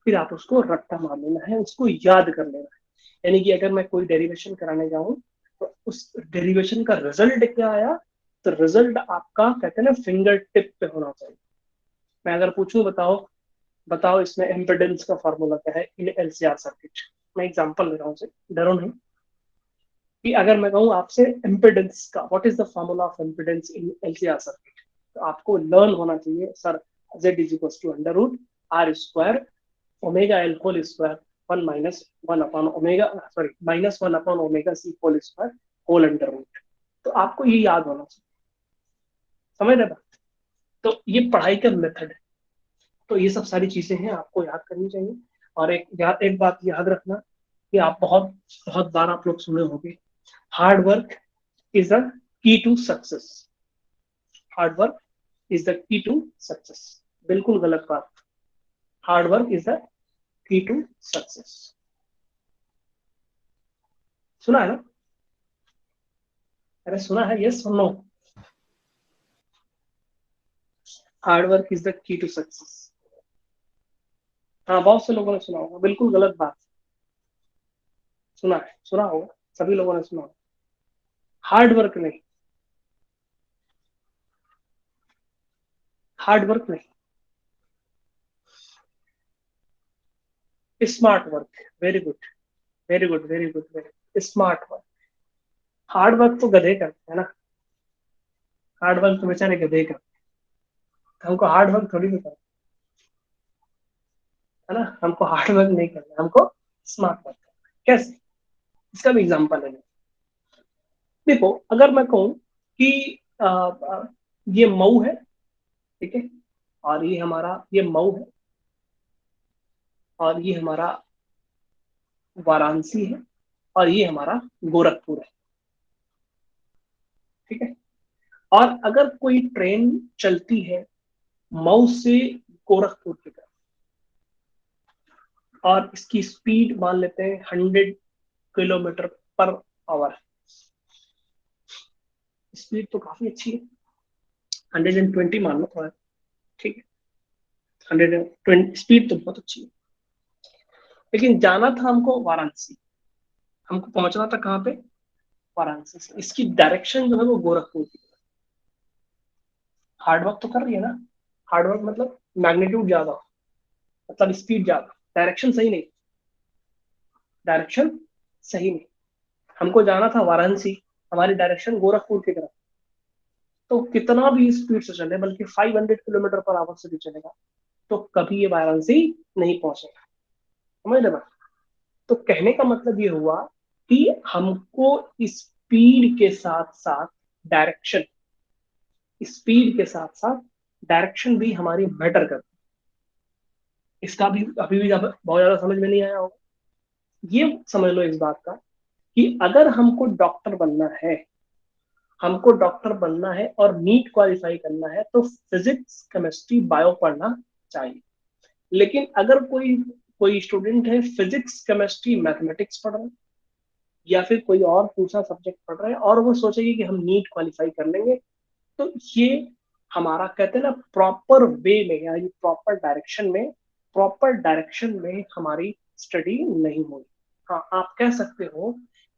फिर आप उसको रट्टा मार लेना है, उसको याद कर लेना है। यानी कि अगर मैं कोई डेरिवेशन कराने जाऊं, तो उस डेरिवेशन का रिजल्ट क्या आया, तो रिजल्ट आपका कहते हैं ना फिंगर टिप पे होना चाहिए। मैं अगर पूछूं, बताओ बताओ इसमें इम्पिडेंस का फॉर्मूला क्या है इन एलसीआर सर्किट, मैं एग्जांपल दे रहा हूँ, डरो नहीं। कि अगर मैं कहूँ आपसे इम्पिडेंस का, what is the formula of impedance in LCR circuit, तो आपको लर्न होना चाहिए sir, z is equal to under root R square omega L whole square 1 minus one upon omega C whole square whole under root. तो आपको ये याद होना चाहिए, समझ रहे बात? तो ये पढ़ाई का मेथड है। तो ये सब सारी चीजें हैं, आपको याद करनी चाहिए। और एक बात याद रखना कि आप बहुत बहुत बार आप लोग सुने होंगे, hard work is the key to success. Hard work is the key to success, बिल्कुल गलत बात। Hard work is the key to success. सुना है ना? अरे सुना है, यस और no? Hard work is the key to success, हाँ बहुत से लोगों ने सुना होगा, बिल्कुल गलत बात। सुना है, सुना होगा, सभी लोगों ने सुना होगा। हार्ड वर्क नहीं, हार्ड वर्क नहीं, smart work. Very good, very good, very good, very smart work. Hard work तो गधे करते हैं ना, हार्ड वर्क तो बेचारे गधे करते हैं, हमको हार्ड वर्क थोड़ी भी करना है ना, हमको हार्ड वर्क नहीं करना, हमको स्मार्ट वर्क करना है। कैसे? इसका भी एग्जांपल है। देखो अगर मैं कहूँ कि ये मऊ है, ठीक है, और ये मऊ है, और ये हमारा वाराणसी है, और ये हमारा गोरखपुर है, ठीक है। और अगर कोई ट्रेन चलती है मऊ से गोरखपुर की तरफ, और इसकी स्पीड मान लेते हैं 100 किलोमीटर पर आवर, स्पीड तो काफी अच्छी है, 120 मान लो थोड़ा, ठीक है, 120 स्पीड तो बहुत अच्छी है। लेकिन जाना था हमको वाराणसी, हमको पहुंचना था कहाँ पे, वाराणसी से। इसकी डायरेक्शन जो है वो गोरखपुर की। हार्ड वर्क तो कर रही है ना, हार्ड वर्क मतलब मैग्नीट्यूड ज्यादा, मतलब स्पीड ज्यादा, डायरेक्शन सही नहीं, डायरेक्शन सही नहीं। हमको जाना था वाराणसी, हमारी डायरेक्शन गोरखपुर की तरफ, तो कितना भी स्पीड से चले, बल्कि 500 किलोमीटर पर आवर से भी चलेगा, तो कभी ये वाराणसी नहीं पहुंचेगा। समझ रहे बात? तो कहने का मतलब ये हुआ कि हमको स्पीड के साथ साथ डायरेक्शन, स्पीड के साथ साथ डायरेक्शन भी हमारी मैटर करती है। इसका भी अभी भी बहुत ज्यादा समझ में नहीं आया होगा। ये समझ लो इस बात का कि अगर हमको डॉक्टर बनना है, हमको डॉक्टर बनना है और नीट क्वालिफाई करना है, तो फिजिक्स केमिस्ट्री बायो पढ़ना चाहिए। लेकिन अगर कोई कोई स्टूडेंट है फिजिक्स केमिस्ट्री मैथमेटिक्स पढ़ रहा है, या फिर कोई और दूसरा सब्जेक्ट पढ़ रहा है, और वो सोचेगी कि हम नीट क्वालिफाई कर लेंगे, तो ये हमारा कहते हैं ना प्रॉपर वे में, यानी प्रॉपर डायरेक्शन में हमारी स्टडी नहीं हुई। हाँ, आप कह सकते हो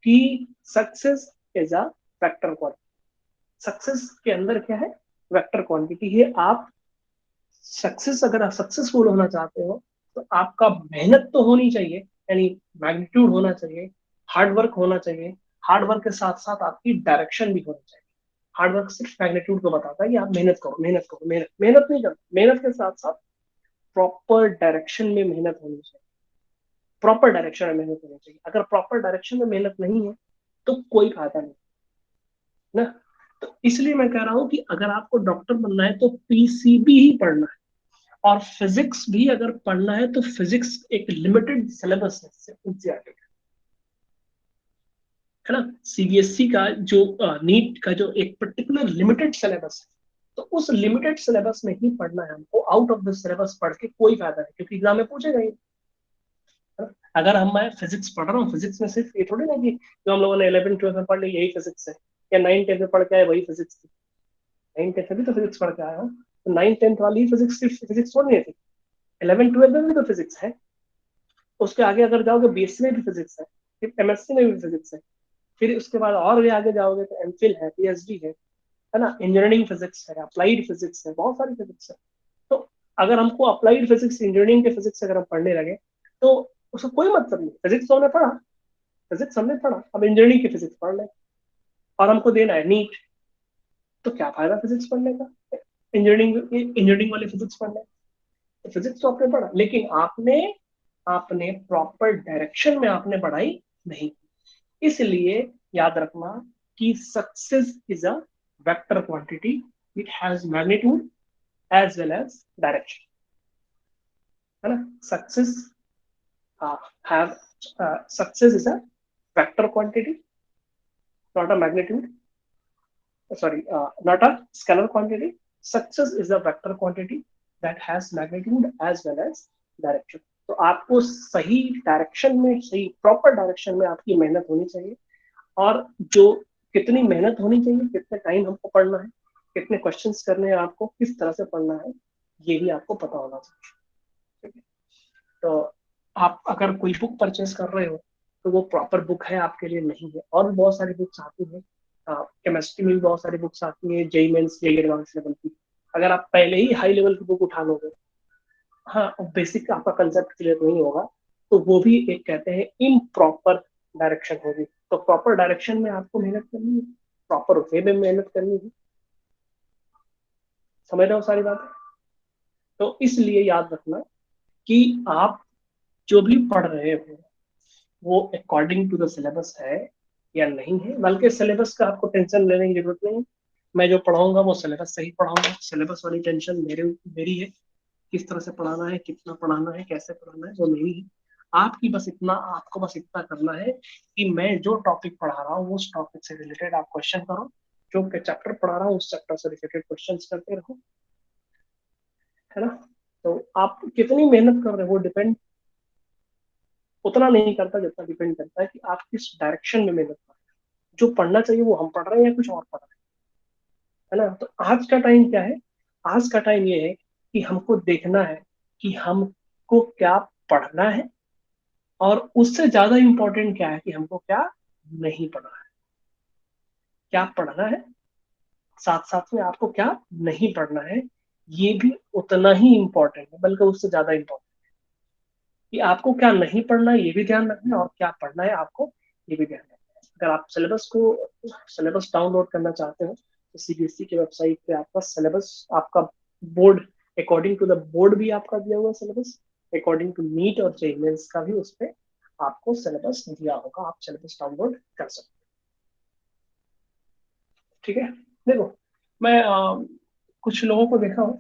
कि success is a vector quantity. Success के अंदर क्या है? वेक्टर क्वांटिटी है। आप सक्सेस, अगर आप सक्सेसफुल होना चाहते हो, तो आपका मेहनत तो होनी चाहिए, यानी मैग्नीट्यूड होना चाहिए, हार्ड वर्क होना चाहिए। हार्ड वर्क के साथ साथ आपकी डायरेक्शन भी होनी चाहिए। हार्ड वर्क सिर्फ मैग्नीट्यूड को बताता है कि आप मेहनत करो, मेहनत करो, मेहनत मेहनत नहीं करते। मेहनत के साथ साथ प्रॉपर डायरेक्शन में मेहनत होनी चाहिए, प्रॉपर डायरेक्शन में मेहनत होनी चाहिए। अगर प्रॉपर डायरेक्शन में मेहनत नहीं है, तो कोई फायदा नहीं ना। तो इसलिए मैं कह रहा हूं कि अगर आपको डॉक्टर बनना है तो पीसीबी ही पढ़ना है, और फिजिक्स भी अगर पढ़ना है तो फिजिक्स एक लिमिटेड सिलेबस है एनसीईआरटी है ना। सीबीएसई का जो नीट का जो एक पर्टिकुलर लिमिटेड सिलेबस है, तो उस लिमिटेड सिलेबस में ही पढ़ना है हमको। आउट ऑफ द सिलेबस पढ़ के कोई फायदा नहीं, क्योंकि एग्जाम में पूछेगा ही। अगर मैं फिजिक्स पढ़ रहा हूँ, फिजिक्स में सिर्फ ये थोड़ी ना कि जो हम लोगों ने 11 12 में पढ़ ली यही फिजिक्स है, या 9 10 में पढ़ के आए वही फिजिक्स थी। 9 10 में भी तो फिजिक्स पढ़ के आया हूँ, तो 9 10 वाली फिजिक्स सिर्फ फिजिक्स थोड़ी नहीं थी, 11 12 में भी तो फिजिक्स है। उसके आगे अगर जाओगे बीएससी में भी फिजिक्स है, फिर एमएससी में भी फिजिक्स है, फिर उसके बाद और भी आगे जाओगे तो एमफिल है, पीएचडी है ना, इंजीनियरिंग फिजिक्स है, अप्लाइड फिजिक्स है, बहुत सारी फिजिक्स है। तो अगर हमको अप्लाइड फिजिक्स, इंजीनियरिंग के फिजिक्स अगर हम पढ़ने लगे, तो उसका कोई मतलब नहीं। फिजिक्स तो हमने पढ़ा, फिजिक्स हमने पढ़ा, अब इंजीनियरिंग की फिजिक्स पढ़ लें, और हमको देना है नीट, तो क्या फायदा फिजिक्स पढ़ने का? इंजीनियरिंग वाली फिजिक्स पढ़ने, तो फिजिक्स तो आपने पढ़ा, लेकिन आपने आपने प्रॉपर डायरेक्शन में आपने पढ़ाई नहीं की। इसलिए याद रखना कि success is a vector quantity, it has magnitude as well as direction, है ना। Success have success is a vector quantity, not a magnitude, sorry, not a scalar quantity. Success is a vector quantity that has magnitude as well as direction. तो आपको सही डायरेक्शन में, सही प्रॉपर डायरेक्शन में आपकी मेहनत होनी चाहिए, और जो कितनी मेहनत होनी चाहिए, कितने टाइम हमको पढ़ना है, कितने क्वेश्चंस करने हैं आपको, किस तरह से पढ़ना है, ये भी आपको पता होना चाहिए। ठीक है? तो आप अगर कोई बुक परचेज कर रहे हो, तो वो प्रॉपर बुक है आपके लिए नहीं है। और भी बहुत सारी बुक्स आती हैं, केमिस्ट्री में भी बहुत सारी बुक्स आती हैं, JEE mains JEE advance level की। अगर आप पहले ही हाई लेवल की बुक उठा लोगे, हाँ, बेसिक आपका कंसेप्ट क्लियर नहीं होगा, तो वो भी एक कहते हैं इम्प्रॉपर डायरेक्शन होगी। तो प्रॉपर डायरेक्शन में आपको मेहनत करनी है, प्रॉपर वे में मेहनत करनी है। समझ रहे हो सारी बात? तो इसलिए याद रखना कि आप जो भी पढ़ रहे हो वो अकॉर्डिंग टू द सिलेबस है या नहीं है। बल्कि सिलेबस का आपको टेंशन लेने की जरूरत नहीं है, मैं जो पढ़ाऊंगा वो सिलेबस सही पढ़ाऊंगा। सिलेबस वाली टेंशन मेरी है, किस तरह से पढ़ाना है, कितना पढ़ाना है, कैसे पढ़ाना है, वो मेरी है। आपको बस इतना करना है कि मैं जो टॉपिक पढ़ा रहा हूँ उस टॉपिक से रिलेटेड आप क्वेश्चन करो, जो चैप्टर पढ़ा रहा हूँ उस चैप्टर से रिलेटेड क्वेश्चन करते रहो, है ना। तो आप कितनी मेहनत कर रहे हो वो डिपेंड उतना नहीं करता जितना डिपेंड करता है कि आप किस डायरेक्शन में मेहनत कर रहे हैं। जो पढ़ना चाहिए वो हम पढ़ रहे हैं या कुछ और पढ़ रहे हैं, है ना। तो आज का टाइम क्या है? आज का टाइम ये है कि हमको देखना है कि हमको क्या पढ़ना है, और उससे ज्यादा इंपॉर्टेंट क्या है कि हमको क्या नहीं पढ़ना है। क्या पढ़ना है, साथ साथ में आपको क्या नहीं पढ़ना है, ये भी उतना ही इंपॉर्टेंट है, बल्कि उससे ज्यादा इंपॉर्टेंट। कि आपको क्या नहीं पढ़ना है ये भी ध्यान रखना है, और क्या पढ़ना है आपको ये भी ध्यान रखना है। अगर आप सिलेबस डाउनलोड करना चाहते हो तो सीबीएसई के वेबसाइट पे आपका सिलेबस, आपका board, according to the board भी आपका दिया हुआ सिलेबस, अकॉर्डिंग टू नीट और जेईई मेंस का भी उस पर आपको सिलेबस दिया होगा, आप सिलेबस डाउनलोड कर सकते हो। ठीक है, देखो मैं कुछ लोगों को देखा हूँ,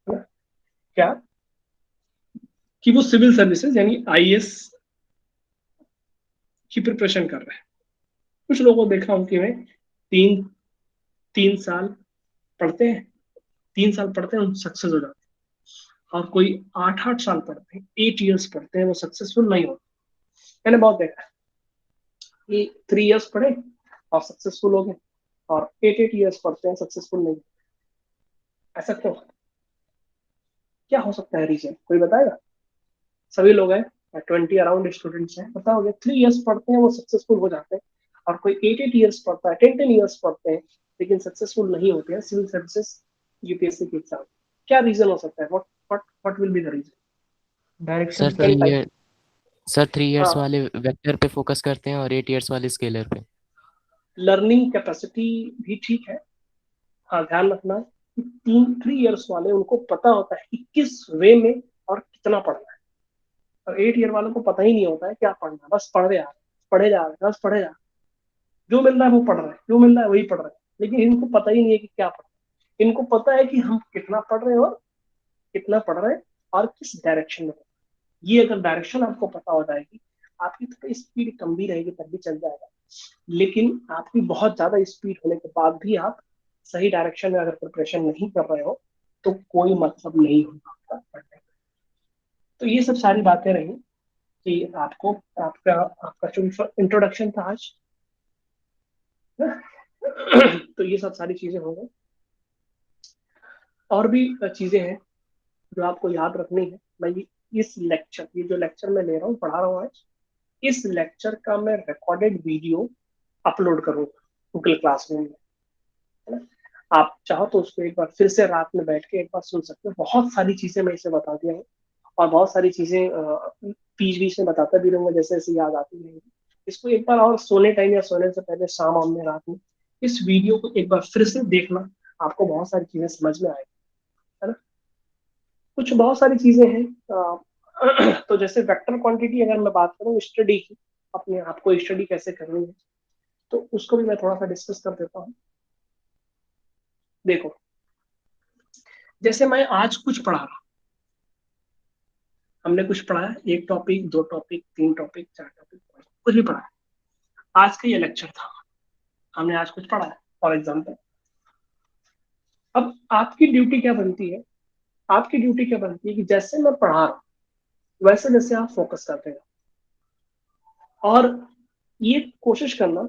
है ना, क्या कि वो सिविल सर्विसेज यानी आईएएस की प्रिपरेशन कर रहे हैं। कुछ लोगों को देखा हूँ कि मैं तीन तीन साल पढ़ते हैं, 3 साल पढ़ते हैं, सक्सेस हो जाते हैं, और कोई 8 8 साल पढ़ते हैं, 8 इयर्स पढ़ते हैं, वो सक्सेसफुल नहीं होते। मैंने बहुत देखा है कि 3 इयर्स पढ़े और सक्सेसफुल हो गए, और 8 8 इयर्स पढ़ते हैं, सक्सेसफुल नहीं। ऐसा क्यों? क्या हो सकता है रीजन, कोई बताएगा? सभी लोग हैं, 20 अराउंड स्टूडेंट्स हैं, बताओगे 3 इयर्स पढ़ते हैं वो सक्सेसफुल हो जाते हैं, और कोई 8 8 इयर्स पढ़ता है, 10 10 इयर्स पढ़ते हैं, लेकिन सक्सेसफुल नहीं होते हैं सिविल सर्विसेज यूपीएससी के एग्जाम। क्या रीजन हो सकता है? What will be the reason? Direction sir can type. Sir 3 years हाँ, वाले वेक्टर पे फोकस करते हैं और 8 इयर्स वाले स्केलर पे। लर्निंग कैपेसिटी भी ठीक है। हाँ, ध्यान रखना कि 3 3 इयर्स वाले उनको पता होता है कि किस वे में और कितना पढ़ना है, और 8 ईयर वालों को पता ही नहीं होता है क्या पढ़ना है, बस पढ़ रहे पढ़े जा रहे, बस पढ़े जा रहे, जो मिल रहा है वो पढ़ रहे हैं, जो मिल रहा है वही पढ़ रहे हैं, लेकिन इनको पता ही नहीं है कि क्या पढ़ रहे हैं। इनको पता है कि हम कितना पढ़ रहे हैं और कितना पढ़ रहे हैं और किस डायरेक्शन में। ये अगर डायरेक्शन आपको पता हो जाएगी, आपकी थोड़ी स्पीड कम भी रहेगी तब भी चल जाएगा, लेकिन आपकी बहुत ज्यादा स्पीड होने के बाद भी आप सही डायरेक्शन में अगर प्रिपरेशन नहीं कर रहे हो तो कोई मतलब नहीं होगा आपका पढ़ने का। तो ये सब सारी बातें रही कि आपको, आपका आपका जो इंट्रोडक्शन था आज ना, तो ये सब सारी चीजें हो गई। और भी चीजें हैं जो आपको याद रखनी है। मैं इस लेक्चर, ये जो लेक्चर मैं ले रहा हूँ, पढ़ा रहा हूँ आज, इस लेक्चर का मैं रिकॉर्डेड वीडियो अपलोड करूंगा गूगल क्लासरूम में, है ना। आप चाहो तो उसको एक बार फिर से रात में बैठ के एक बार सुन सकते हो। बहुत सारी चीजें मैं इसे बता दिया हूँ, और बहुत सारी चीजें बीच बीच में बताता भी रहूंगा जैसे जैसे याद आती रहेंगी। इसको एक बार और सोने टाइम या सोने से पहले शाम वाम में, रात में, इस वीडियो को एक बार फिर से देखना, आपको बहुत सारी चीजें समझ में आएगी, है ना। कुछ बहुत सारी चीजें हैं। तो जैसे वेक्टर क्वांटिटी अगर मैं बात करूँ स्टडी की, अपने आप को स्टडी कैसे करनी है, तो उसको भी मैं थोड़ा सा डिस्कस कर देता हूँ। देखो, जैसे मैं आज कुछ पढ़ा रहा, हमने कुछ पढ़ा है, 1 टॉपिक, 2 टॉपिक, 3 टॉपिक, 4 टॉपिक, कुछ भी पढ़ा है। आज का ये लेक्चर था, हमने आज कुछ पढ़ा है फॉर एग्जाम्पल। अब आपकी ड्यूटी क्या बनती है? आपकी ड्यूटी क्या बनती है कि जैसे मैं पढ़ा रहा हूँ वैसे वैसे आप फोकस करते हैं, और ये कोशिश करना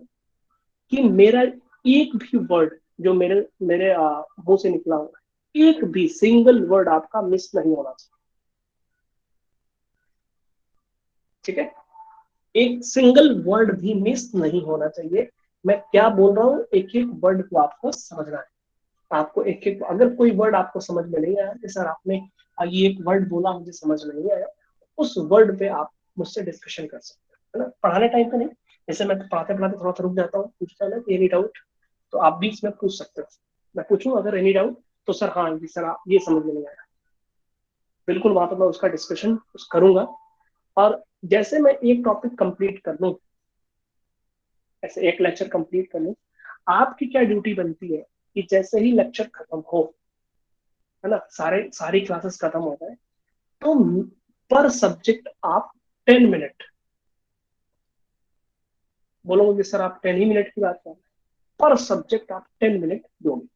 कि मेरा एक भी वर्ड जो मेरे मेरे मुंह से निकला हुआ है, एक भी सिंगल वर्ड आपका मिस नहीं होना चाहिए। ठीक है, एक सिंगल वर्ड भी मिस नहीं होना चाहिए। मैं क्या बोल रहा हूँ, एक एक वर्ड को आपको समझना है। आपको एक एक, अगर कोई वर्ड आपको समझ में नहीं आया कि सर आपने ये एक वर्ड बोला मुझे समझ में नहीं आया, उस वर्ड पे आप मुझसे डिस्कशन कर सकते हैं, है ना। पढ़ाने टाइम पे नहीं, जैसे मैं पढ़ाते पढ़ाते थोड़ा सा रुक जाता हूँ, पूछता है ना एनी डाउट, तो आप बीच में पूछ सकते हो। मैं पूछूं अगर एनी डाउट, तो सर हाँ जी सर आप ये समझ में नहीं आया, बिल्कुल वहां पर मैं उसका डिस्कशन करूंगा। और जैसे मैं एक टॉपिक कंप्लीट कर लूँ, ऐसे एक लेक्चर कंप्लीट कर लूँ, आपकी क्या ड्यूटी बनती है कि जैसे ही लेक्चर खत्म हो, है ना, सारी क्लासेस खत्म हो जाए, तो पर सब्जेक्ट आप 10 मिनट बोलोगे सर आप 10 ही मिनट की बात कर रहे हैं, पर सब्जेक्ट आप 10 मिनट दोगे।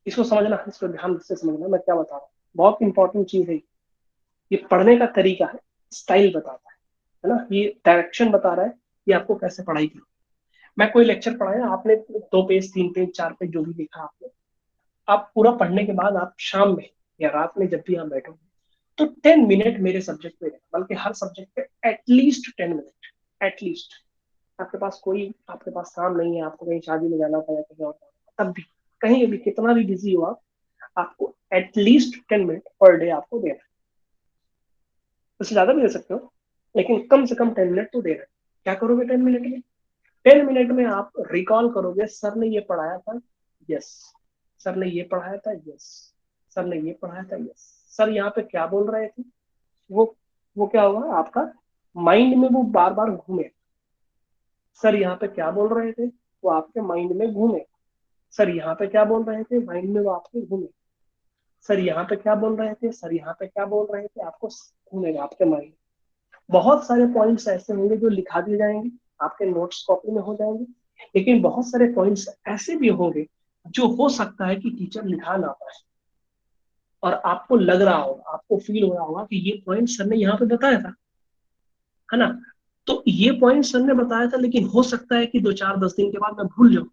इसको समझना, इसको ध्यान से समझना मैं क्या बता रहा हूँ, बहुत इंपॉर्टेंट चीज है। ये पढ़ने का तरीका है, स्टाइल बताता है ना, ये डायरेक्शन बता रहा है कि आपको कैसे पढ़ाई करनी। मैं कोई लेक्चर पढ़ाया, आपने 2 पेज, 3 पेज, 4 पेज जो भी लिखा आपने, आप पूरा पढ़ने के बाद आप शाम में या रात में जब भी आप बैठोगे, तो 10 मिनट मेरे सब्जेक्ट पे देना, बल्कि हर सब्जेक्ट पे एटलीस्ट 10 मिनट, एटलीस्ट। आपके पास काम नहीं है, आपको कहीं शादी में जाना पड़ा, कहीं और जाना, तब भी, कहीं भी, कितना भी बिजी हो आप, आपको एटलीस्ट 10 मिनट पर डे आपको देना उससे ज्यादा भी दे सकते हो, लेकिन कम से कम 10 मिनट तो दे रहे हैं। क्या करोगे 10 मिनट में? 10 मिनट में आप रिकॉल करोगे, सर ने ये पढ़ाया था, यस, सर ने ये पढ़ाया था, यस, सर ने ये पढ़ाया था, यस, सर यहाँ पे क्या बोल रहे थे, वो वो क्या होगा आपका माइंड में, वो बार बार घूमे। सर यहाँ पे क्या बोल रहे थे, वो आपके माइंड में घूमे। सर यहाँ पे क्या बोल रहे थे, माइंड में वो आपके घूमे। सर यहाँ पे क्या बोल रहे थे, सर यहाँ पे क्या बोल रहे थे, आपको घूमेगा आपके माइंड। बहुत सारे पॉइंट्स ऐसे होंगे जो लिखा दिए जाएंगे, आपके नोट्स कॉपी में हो जाएंगे, लेकिन बहुत सारे पॉइंट्स ऐसे भी होंगे जो हो सकता है कि टीचर लिखा ना पाए, और आपको लग रहा होगा, आपको फील हो रहा होगा कि ये पॉइंट सर ने यहाँ पे बताया था, है ना। तो ये पॉइंट सर ने बताया था, लेकिन हो सकता है कि 2 4 10 दिन के बाद मैं भूल जाऊं।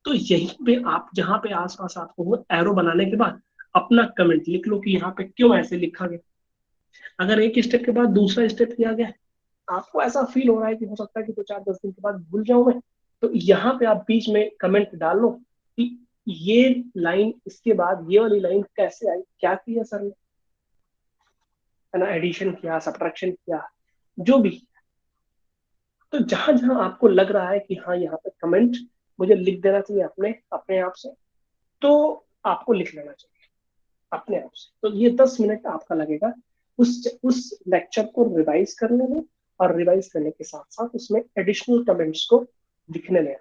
तो यहीं पे आप जहां पे आसपास आपको वो एरो बनाने के बाद अपना कमेंट लिख लो कि यहाँ पे क्यों ऐसे लिखा गया। अगर एक स्टेप के बाद दूसरा स्टेप किया गया, आपको ऐसा फील हो रहा है कि हो सकता है कि 2 4 10 दिन के बाद भूल जाऊं मैं, तो यहाँ पे आप बीच में कमेंट डाल लो कि ये लाइन, इसके बाद ये वाली लाइन कैसे आई, क्या किया सर ने, है ना, एडिशन किया, सब्ट्रैक्शन किया, जो भी। तो जहां जहां आपको लग रहा है कि हाँ यहाँ पे कमेंट मुझे लिख देना चाहिए अपने अपने आप से, तो आपको लिख लेना चाहिए अपने आप से। तो ये 10 मिनट आपका लगेगा उस लेक्चर को रिवाइज करने में, और रिवाइज करने के साथ साथ उसमें एडिशनल कमेंट्स को लिखने में।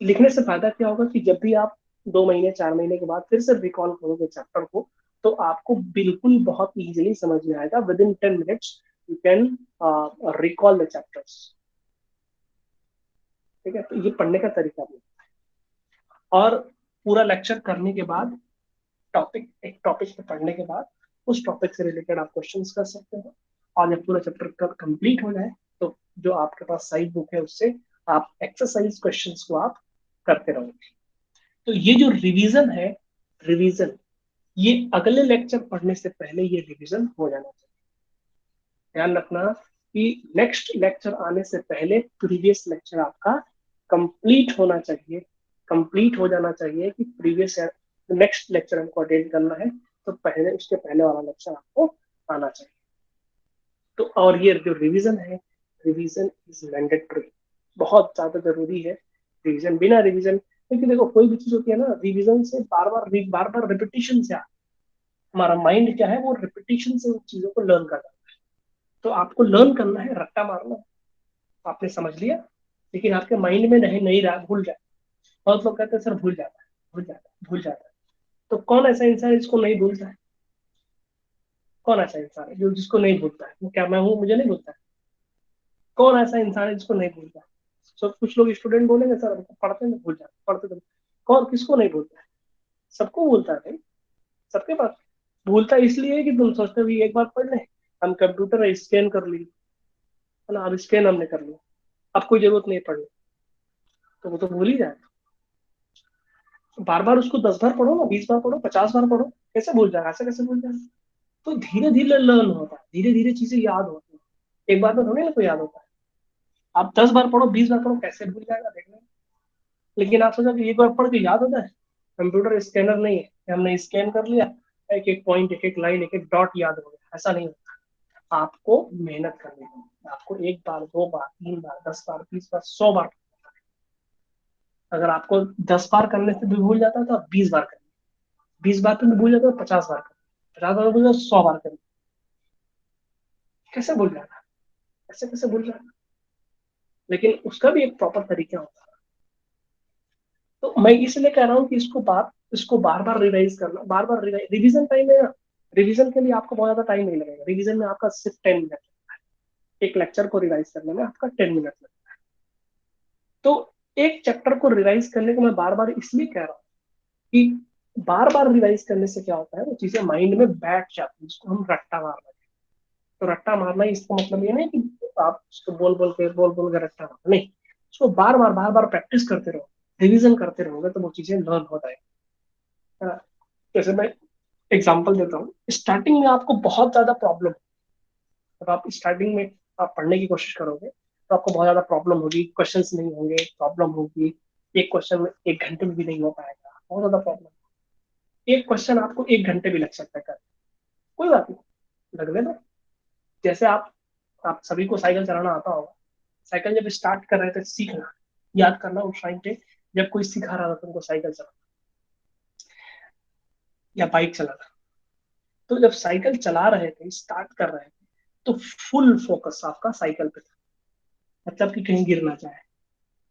लिखने से फायदा क्या होगा कि जब भी आप 2 महीने 4 महीने के बाद फिर से रिकॉल करोगे चैप्टर को, तो आपको बिल्कुल बहुत इजीली समझ में आएगा। With in 10 minutes you can recall the chapters. ठीक है, तो ये पढ़ने का तरीका भी। और पूरा लेक्चर करने के बाद, एक टॉपिक पे पढ़ने के बाद, उस टॉपिक से रिलेटेड आप क्वेश्चंस कर सकते हो। और जब पूरा चैप्टर कंप्लीट हो जाए, तो जो आपके पास साइड बुक है उससे आप एक्सरसाइज क्वेश्चंस को आप करते रहोगे। तो ये जो रिवीजन है, रिवीजन, ये अगले लेक्चर पढ़ने से पहले ये रिवीजन हो जाना चाहिए। ध्यान रखना कि नेक्स्ट लेक्चर आने से पहले प्रीवियस लेक्चर आपका कंप्लीट होना चाहिए, कंप्लीट हो जाना चाहिए कि प्रीवियस नेक्स्ट लेक्चर हमको अटेंड करना है, तो पहले उसके पहले वाला लेक्चर आपको आना चाहिए। तो और ये जो रिवीजन है, रिवीजन इज मैंडेटरी, बहुत ज्यादा जरूरी है रिवीजन। बिना रिवीजन, क्योंकि देखो कोई भी चीज होती है ना, रिवीजन से बार बार रिपीटिशन से हमारा माइंड क्या है, वो रिपीटिशन से उन चीजों को लर्न करता है। तो आपको लर्न करना है, रट्टा मारना है, आपने समझ लिया, लेकिन आपके माइंड में नहीं नहीं रहा, भूल जाए। बहुत लोग कहते हैं सर भूल जाता है, भूल जाता है, भूल जाता है। तो कौन ऐसा इंसान है जिसको नहीं भूलता है? कौन ऐसा इंसान है जो जिसको नहीं भूलता है? वो क्या मैं हूँ, मुझे नहीं भूलता है? कौन ऐसा इंसान है जिसको नहीं भूलता है? सब कुछ लोग स्टूडेंट बोलेंगे सर हमको पढ़ते हैं भूल जाते, पढ़ते तो कौन किसको नहीं भूलता है? सबको भूलता है भाई, सबके पास। भूलता इसलिए है कि तुम सोचते हो कि एक बार पढ़ ले, हम कंप्यूटर स्कैन कर लिए, है ना, अब स्कैन हमने कर लिया, अब कोई जरूरत नहीं है पढ़ने, तो वो तो भूल ही जाए। बार बार उसको 10 बार पढ़ो ना, 20 बार पढ़ो, 50 बार पढ़ो, कैसे भूल जाएगा? ऐसे कैसे भूल जाएगा? तो धीरे धीरे लर्न होता है, धीरे धीरे चीजें याद होती है, एक बार में थोड़ी ना कोई याद होता है। आप 10 बार पढ़ो, 20 बार पढ़ो, कैसे भूल जाएगा देखना। लेकिन आप सोचो कि एक बार पढ़ के याद होता है? कंप्यूटर स्कैनर नहीं है कि हमने स्कैन कर लिया, एक एक पॉइंट, एक एक लाइन, एक एक डॉट याद हो गया, ऐसा नहीं होता। आपको मेहनत करनी होगी, आपको 1 बार 2 बार 3 बार 10 बार 20 बार 100 बार। अगर आपको 10 बार करने से भी भूल जाता है तो आप 20 बार करें, 20 बार पे भी भूल जाता है 50 बार करें, 50 बार में भूल जाता 100 बार करें। कैसे भूल जाएगा? ऐसे कैसे भूल जाएगा? लेकिन उसका भी एक प्रॉपर तरीका होता है। तो मैं इसलिए कह रहा हूँ कि इसको बार बार रिवाइज करना, बार बार रिवीजन टाइम है ना, रिवीजन के लिए आपको बहुत ज्यादा टाइम नहीं लगेगा। रिवीजन में आपका सिर्फ 10 मिनट लगता है, एक लेक्चर को रिवाइज करने में आपका 10 मिनट लगता है। तो एक चैप्टर को रिवाइज करने को मैं बार बार इसलिए कह रहा हूँ कि बार बार रिवाइज करने से क्या होता है, वो चीजें माइंड में बैठ जाती है, उसको हम रट्टा मारना। तो रट्टा मारना इसका मतलब ये नहीं कि आप उसको बोल बोल के रट्टा मारना, नहीं, उसको बार बार प्रैक्टिस करते रहो, रिवीजन करते रहोगे तो वो चीजें लर्न हो जाएगी, है ना। जैसे मैं एग्जांपल देता हूँ, स्टार्टिंग में आपको बहुत ज्यादा प्रॉब्लम, जब आप स्टार्टिंग में आप पढ़ने की कोशिश करोगे तो आपको बहुत ज्यादा प्रॉब्लम होगी, क्वेश्चंस नहीं होंगे, प्रॉब्लम होगी, एक क्वेश्चन में 1 घंटे में भी नहीं हो पाएगा, बहुत ज्यादा प्रॉब्लम। एक क्वेश्चन आपको 1 घंटे भी लग सकता है कर, कोई बात नहीं, लगने दो, जैसे आप सभी को साइकिल चलाना आता होगा, साइकिल जब स्टार्ट कर रहे थे सीखना, याद करना उस टाइम पे जब कोई सिखा रहा था तुमको साइकिल चलाना या बाइक चलाना, तो जब साइकिल चला रहे थे, स्टार्ट कर रहे थे, तो फुल फोकस आपका साइकिल पे था, मतलब कि कहीं गिर ना जाए,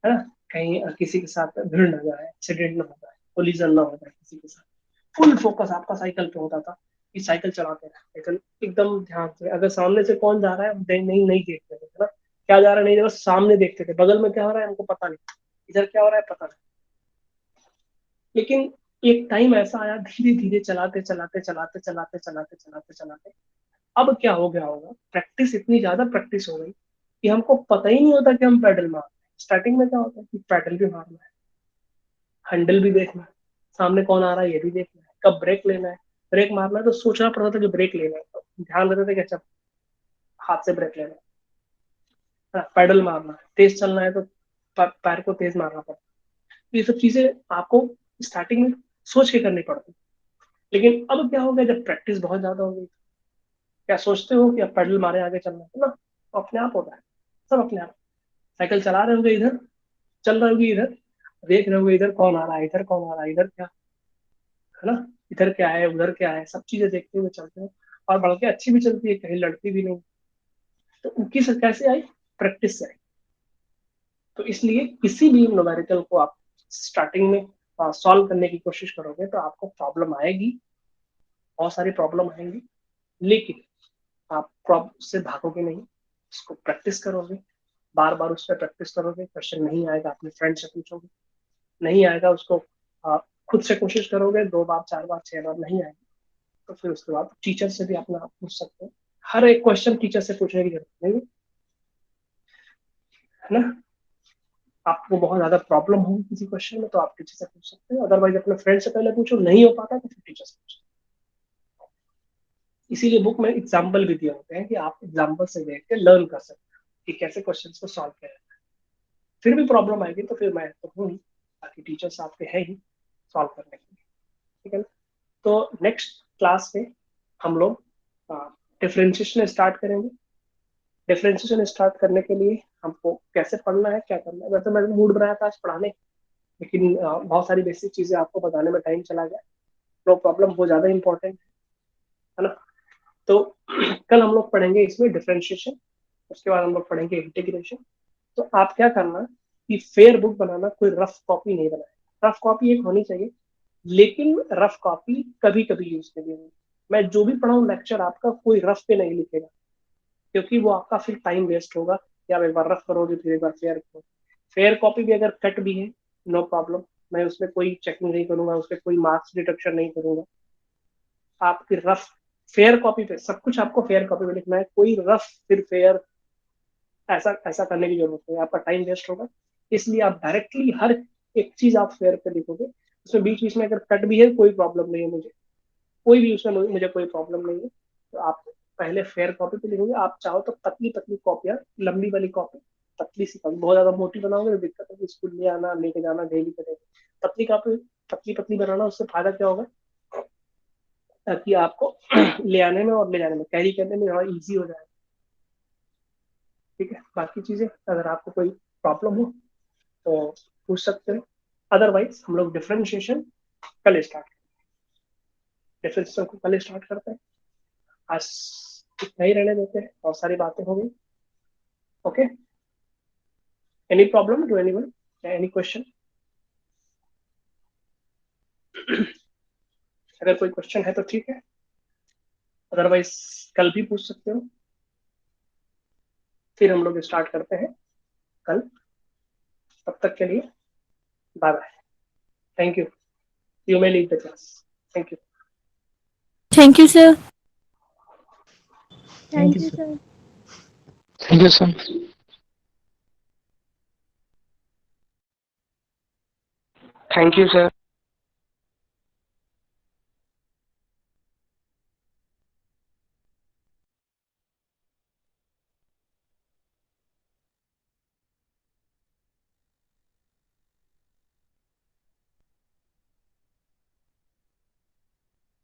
है ना, कहीं किसी के साथ भिड़ ना जाए, एक्सीडेंट ना हो जाए, कोलिजन ना हो जाए किसी के साथ। फुल फोकस आपका साइकिल पे होता था कि साइकिल चलाते रहे, लेकिन एकदम ध्यान से, अगर सामने से कौन जा रहा है नहीं देखते थे, है ना, क्या जा रहा है नहीं, बस सामने देखते थे, बगल में क्या हो रहा है हमको पता नहीं, इधर क्या हो रहा है पता नहीं। लेकिन एक टाइम ऐसा आया, धीरे धीरे चलाते चलाते चलाते चलाते चलाते चलाते चलाते अब क्या हो गया होगा, प्रैक्टिस, इतनी ज्यादा प्रैक्टिस हो गई कि हमको पता ही नहीं होता कि हम पैडल मार रहे हैं। स्टार्टिंग में क्या होता है कि पैडल भी मारना है, हैंडल भी देखना है, सामने कौन आ रहा है ये भी देखना है, कब ब्रेक लेना है, ब्रेक मारना है तो सोचना पड़ता था कि ब्रेक लेना है, तो ध्यान देते थे कि अच्छा हाथ से ब्रेक लेना है, पैडल मारना है, तेज चलना है तो पैर को तेज मारना पड़ता है। ये सब चीजें आपको स्टार्टिंग में सोच के करनी पड़ती। लेकिन अब क्या हो गया, जब प्रैक्टिस बहुत ज्यादा हो गई, क्या सोचते हो कि अब पैडल मारे आगे चलना है ना, तो अपने आप होता है, सब अपने आप। साइकिल चला रहे होगे इधर, चल रहे होगे इधर, देख रहे होगे इधर कौन आ रहा है, इधर कौन आ रहा है, इधर क्या है ना, इधर क्या है उधर क्या है, सब चीजें देखते हुए चलते हैं। और बल्कि अच्छी भी चलती है, कहीं लड़ती भी नहीं। तो उनकी कैसे आई, प्रैक्टिस से आई। तो इसलिए किसी भी न्यूमेरिकल को आप स्टार्टिंग में सॉल्व करने की कोशिश करोगे तो आपको प्रॉब्लम आएगी, बहुत सारी प्रॉब्लम आएंगी, लेकिन आप प्रॉब्लम से भागोगे नहीं, उसको प्रैक्टिस करोगे, बार बार उस पर प्रैक्टिस करोगे, क्वेश्चन नहीं आएगा अपने फ्रेंड से पूछोगे, नहीं आएगा उसको आप खुद से कोशिश करोगे, 2 बार 4 बार 6 बार नहीं आएगा तो फिर उसके बाद टीचर से भी अपना आप पूछ सकते हो। हर एक क्वेश्चन टीचर से पूछने की जरूरत नहीं है ना, आपको बहुत ज्यादा प्रॉब्लम होगी किसी क्वेश्चन में तो आप टीचर से पूछ सकते हो, अदरवाइज अपने फ्रेंड से पहले पूछो, नहीं हो पाता तो फिर टीचर से पूछो। इसीलिए बुक में एग्जाम्पल भी दिए होते हैं कि आप एग्जाम्पल से देख के लर्न कर सकते हो कि कैसे क्वेश्चन को सॉल्व किया जाए। फिर भी प्रॉब्लम आएगी तो फिर मैं तो हूँ ही, बाकी टीचर्स आपके हैं ही सॉल्व करने के लिए, ठीक है ना। तो नेक्स्ट क्लास में हम लोग डिफ्रेंशिएशन स्टार्ट करेंगे। डिफ्रेंशिएशन स्टार्ट करने के लिए हमको कैसे पढ़ना है, क्या करना है, वैसे मैंने मूड बनाया था आज पढ़ाने, लेकिन बहुत सारी बेसिक चीजें आपको बताने में टाइम चला गया। नो प्रॉब्लम, वो ज्यादा इंपॉर्टेंट है ना। तो कल हम लोग पढ़ेंगे इसमें डिफ्रेंशिएशन, उसके बाद हम लोग पढ़ेंगे इंटीग्रेशन। तो आप क्या करना कि फेयर बुक बनाना, कोई रफ कॉपी नहीं बनाए, रफ कॉपी एक होनी चाहिए, लेकिन रफ कॉपी कभी कभी यूज के लिए। मैं जो भी पढ़ाऊँ लेक्चर आपका, कोई रफ पे नहीं लिखेगा, क्योंकि वो आपका फिर टाइम वेस्ट होगा कि आप एक बार रफ करोगे फिर एक बार फेयर करोगे। फेयर कॉपी भी अगर कट भी है, नो प्रॉब्लम, मैं उसमें कोई चेकिंग नहीं करूंगा, उसमें कोई मार्क्स डिडक्शन नहीं करूंगा। आपकी रफ फेयर कॉपी पे सब कुछ आपको फेयर कॉपी पे लिखना है, कोई रफ फिर फेयर ऐसा ऐसा करने की जरूरत नहीं है, आपका टाइम वेस्ट होगा। इसलिए आप डायरेक्टली हर एक चीज आप फेयर पे लिखोगे, उसमें बीच बीच में अगर कट भी है कोई प्रॉब्लम नहीं है, मुझे कोई भी उसमें मुझे कोई प्रॉब्लम नहीं है। तो आप पहले फेयर कॉपी पे लिखोगे, आप चाहो तो पतली पतली कॉपियां, लंबी वाली कॉपी, पतली सी कॉपी, बहुत ज्यादा मोटी बनाओगे तो दिक्कत है, स्कूल ले आना लेके जाना डेली करेंगे। पतली कॉपी, पतली पतली बनाना, उससे फायदा क्या होगा, ताकि आपको ले आने में और ले जाने में, कैरी करने में थोड़ा ईजी हो जाए, ठीक है। बाकी चीजें अगर आपको कोई प्रॉब्लम हो तो पूछ सकते हैं, अदरवाइज हम लोग डिफरेंशिएशन कल स्टार्ट, डिफरेंशिएशन को कल स्टार्ट करते हैं। आज इतना ही रहने देते हैं, बहुत सारी बातें हो गई। Okay, any problem to anyone, any question? अगर कोई क्वेश्चन है तो ठीक है, अदरवाइज कल भी पूछ सकते हो। फिर हम लोग स्टार्ट करते हैं कल, तब तक के लिए bye bye, thank you, you may leave the class, thank you. Thank you, sir. Thank Thank you, you, sir. sir. Thank you, sir. Thank you, sir.